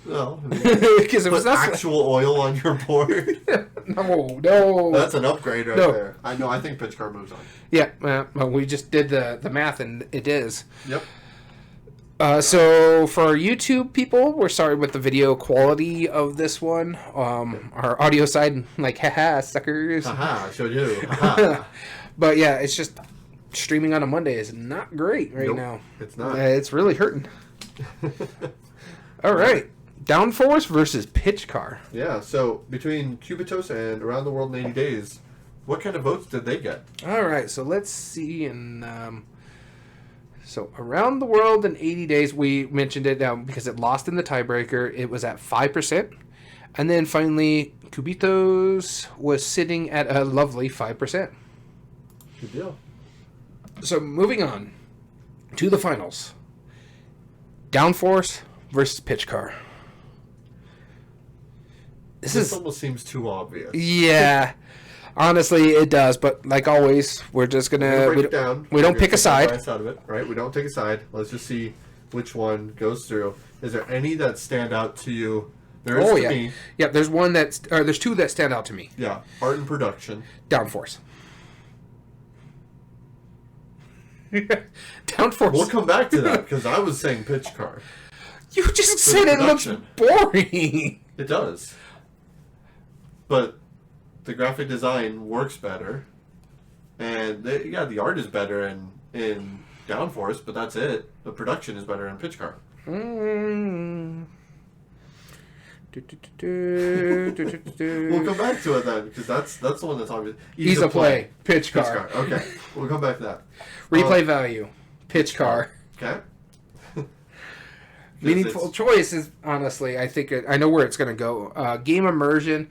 No, because it was actual oil on your board. No. That's an upgrade right there. I think Pitch Car moves on. Yeah, well, we just did the math, and it is. Yep. So for our YouTube people, we're sorry with the video quality of this one. Our audio side, haha, suckers. Haha, showed you. Haha. But yeah, it's just streaming on a Monday is not great now. It's not. It's really hurting. All right. Downforce versus Pitch Car. Yeah, so between Cubitos and Around the World in 80 Days, what kind of votes did they get? All right, so let's see. So Around the World in 80 Days, we mentioned it because it lost in the tiebreaker. It was at 5%. And then finally, Cubitos was sitting at a lovely 5%. Good deal. So moving on to the finals. Downforce versus Pitch Car. This almost seems too obvious. Yeah. Honestly, it does, but like always, we're just gonna break it down. We don't pick a side. Out of it, right? We don't take a side. Let's just see which one goes through. Is there any that stand out to you? There is to me. Yeah. There's one there's two that stand out to me. Yeah, art and production. Downforce. Downforce. We'll come back to that because I was saying pitch car. You just said it looks boring. It does, but the graphic design works better, and the art is better in Downforce, but that's it. The production is better in pitch car. We'll come back to it then, because that's the one that's obvious. Ease of play. Pitch car. Okay, we'll come back to that. Replay value. Pitch car. Okay. Meaningful choice is, honestly, I think I know where it's going to go. Game immersion.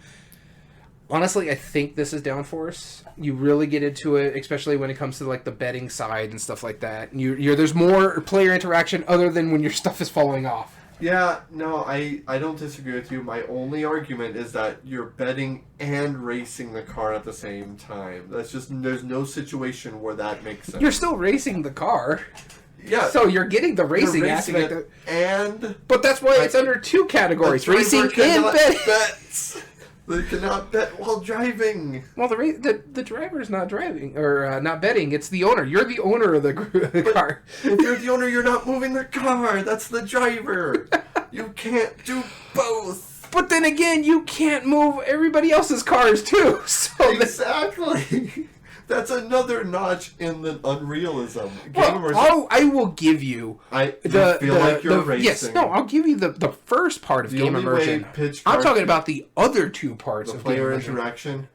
Honestly, I think this is Downforce. You really get into it, especially when it comes to like the betting side and stuff like that. There's more player interaction other than when your stuff is falling off. Yeah, no, I don't disagree with you. My only argument is that you're betting and racing the car at the same time. There's no situation where that makes sense. You're still racing the car. Yeah. So you're getting the racing aspect. But that's why it's under two categories: racing and betting. They cannot bet while driving. Well, the driver's not driving or not betting. It's the owner. You're the owner of the car. If you're the owner, you're not moving the car. That's the driver. You can't do both. But then again, you can't move everybody else's cars too. So exactly. That's another notch in the unrealism. I will give you. Feel like you're racing. Yes, no, I'll give you the first part of game immersion. I'm talking about the other two parts of player interaction.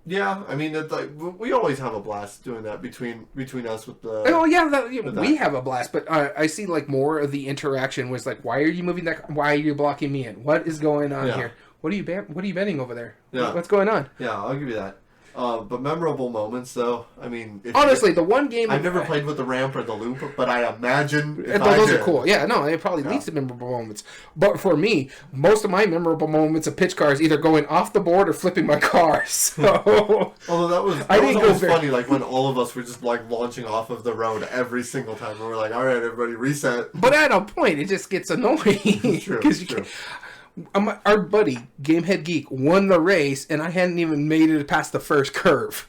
Yeah, I mean, it's like we always have a blast doing that between us with the. Oh yeah, we have a blast, but I see like more of the interaction was like, why are you moving that? Why are you blocking me in? What is going on here? What are you betting over there? Yeah. What's going on? Yeah, I'll give you that. But memorable moments, though. I mean, honestly, the one game I've never played with the ramp or the loop, but I imagine those are cool. Yeah, no, it probably leads to memorable moments. But for me, most of my memorable moments of pitch cars either going off the board or flipping my car. So, although that was always funny, like when all of us were just like launching off of the road every single time, and we're like, "All right, everybody, reset." But at a point, it just gets annoying. True. Our buddy, Gamehead Geek, won the race, and I hadn't even made it past the first curve.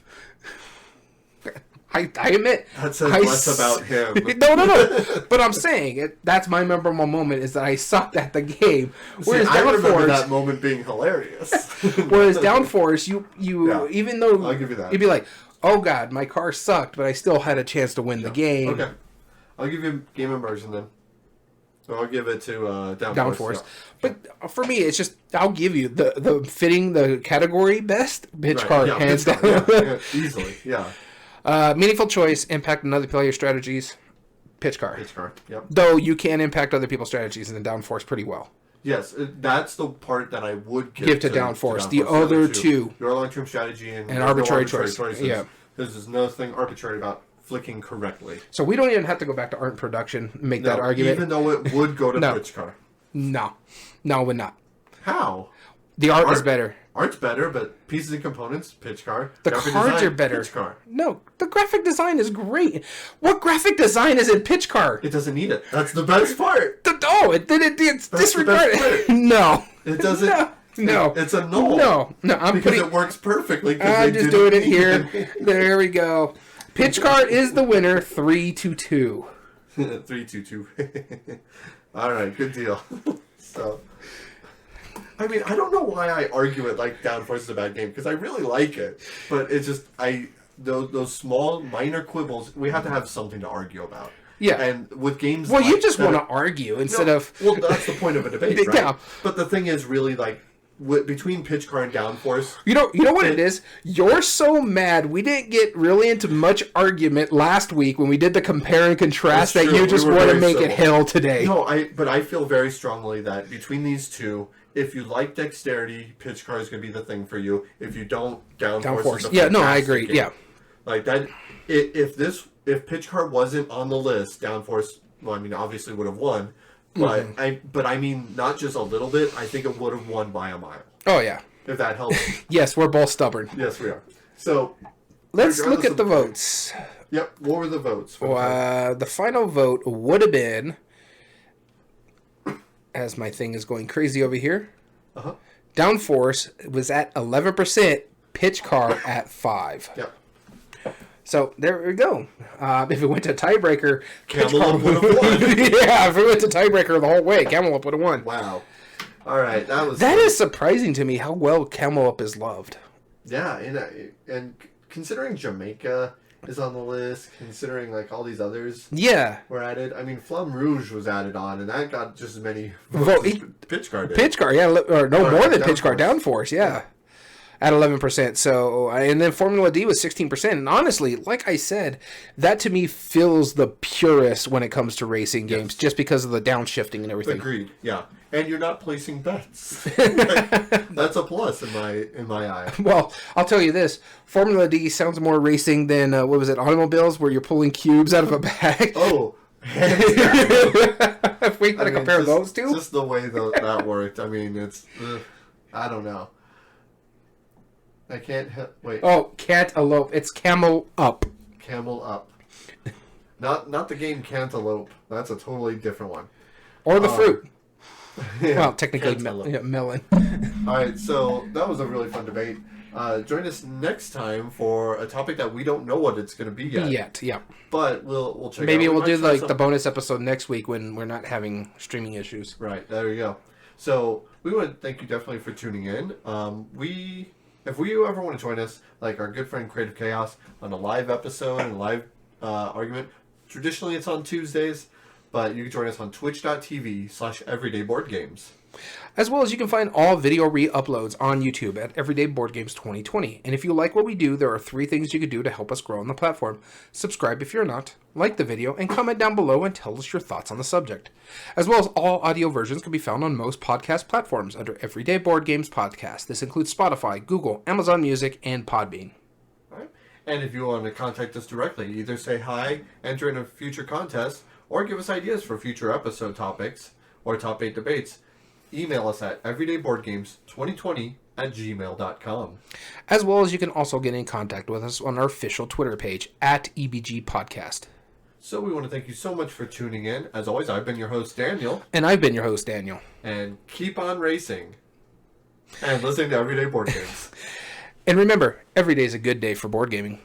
I admit. That says less about him. No. But I'm saying, that's my memorable moment, is that I sucked at the game. Whereas I remember that moment being hilarious. Whereas Downforce, you even though I'll give you that. You'd be like, oh god, my car sucked, but I still had a chance to win the game. Okay. I'll give you game immersion then. So I'll give it to Downforce. Yeah. But for me, it's just, I'll give you the fitting the category best pitch car, hands down. Easily, yeah. Meaningful choice, impact on other player strategies, pitch car. Pitch car, yep. Though you can impact other people's strategies in the Downforce pretty well. Yes, that's the part that I would give to Downforce. The other two. Your long-term strategy and arbitrary choices. Yeah. There's nothing arbitrary about flicking correctly. So we don't even have to go back to art and production and make that argument. Even though it would go to pitch car. No, it would not. How? The art is better. Art's better, but pieces and components, pitch car. The cards are better. Pitch car. No, the graphic design is great. What graphic design is in pitch car? It doesn't need it. That's the best part. It's disregarded. No. It doesn't. No. It's a null. No. Because it works perfectly. I'm just doing it here. There we go. Pitch car is the winner, 3-2. 3-2. All right, good deal. So, I mean, I don't know why I argue it like Downforce is a bad game, because I really like it, but it's just those small minor quibbles. We have to have something to argue about. Yeah. And with games, you just want to argue instead of. Well, that's the point of a debate, right? Yeah. But the thing is, really, like, between pitch car and Downforce, you know what it is. You're so mad we didn't get really into much argument last week when we did the compare and contrast that you just want to make it hell today. No, but I feel very strongly that between these two, if you like dexterity, pitch car is going to be the thing for you. If you don't, Downforce. Is I agree. Game. Yeah, like that. If pitch car wasn't on the list, Downforce, well, I mean, obviously would have won. But I mean, not just a little bit. I think it would have won by a mile. Oh yeah. if that helps. Yes, we're both stubborn. Yes, we are. So Let's look at the votes. Yep. What were the votes? The final vote would have been, as my thing is going crazy over here, Downforce was at 11%, Pitch Car at 5%. Yep. So there we go. If it went to tiebreaker, Camelot would have won. Yeah, if it went to tiebreaker the whole way, Camelot would have won. Wow. All right, that is surprising to me how well Camelot is loved. Yeah, and considering Jamaica is on the list, considering like all these others, were added. I mean, Flamme Rouge was added on, and that got just as many votes as Pitch Car did. Pitch Car, or more than Pitch Car, Downforce, yeah. At 11%. So, and then Formula D was 16%. And honestly, like I said, that to me feels the purest when it comes to racing games, just because of the downshifting and everything. Agreed. Yeah, and you're not placing bets. That's a plus in my eye. Well, I'll tell you this: Formula D sounds more racing than what was it? Automobiles, where you're pulling cubes out of a bag. Oh. If we had to compare those two, just the way that worked. I mean, it's I don't know. I can't wait. Oh, cantaloupe. It's camel up. Camel up. Not the game Cantaloupe. That's a totally different one. Or the fruit. Yeah, well, technically melon. All right, so that was a really fun debate. Join us next time for a topic that we don't know what it's going to be yet. Yeah. But we'll check. Maybe we'll do like the bonus episode next week when we're not having streaming issues. Right. There you go. So we want to thank you definitely for tuning in. If you ever want to join us, like our good friend Creative Chaos, on a live episode and live argument, traditionally it's on Tuesdays, but you can join us on twitch.tv/everydayboardgames. As well as you can find all video re-uploads on YouTube at Everyday Board Games 2020. And if you like what we do, there are 3 things you can do to help us grow on the platform. Subscribe if you're not, like the video, and comment down below and tell us your thoughts on the subject. As well as all audio versions can be found on most podcast platforms under Everyday Board Games Podcast. This includes Spotify, Google, Amazon Music, and Podbean. All right. And if you want to contact us directly, either say hi, enter in a future contest, or give us ideas for future episode topics or top 8 debates, email us at everydayboardgames2020@gmail.com. As well as you can also get in contact with us on our official Twitter page at EBG Podcast. So we want to thank you so much for tuning in. As always, I've been your host, Daniel. And I've been your host, Daniel. And keep on racing. And listening to Everyday Board Games. And remember, every day is a good day for board gaming.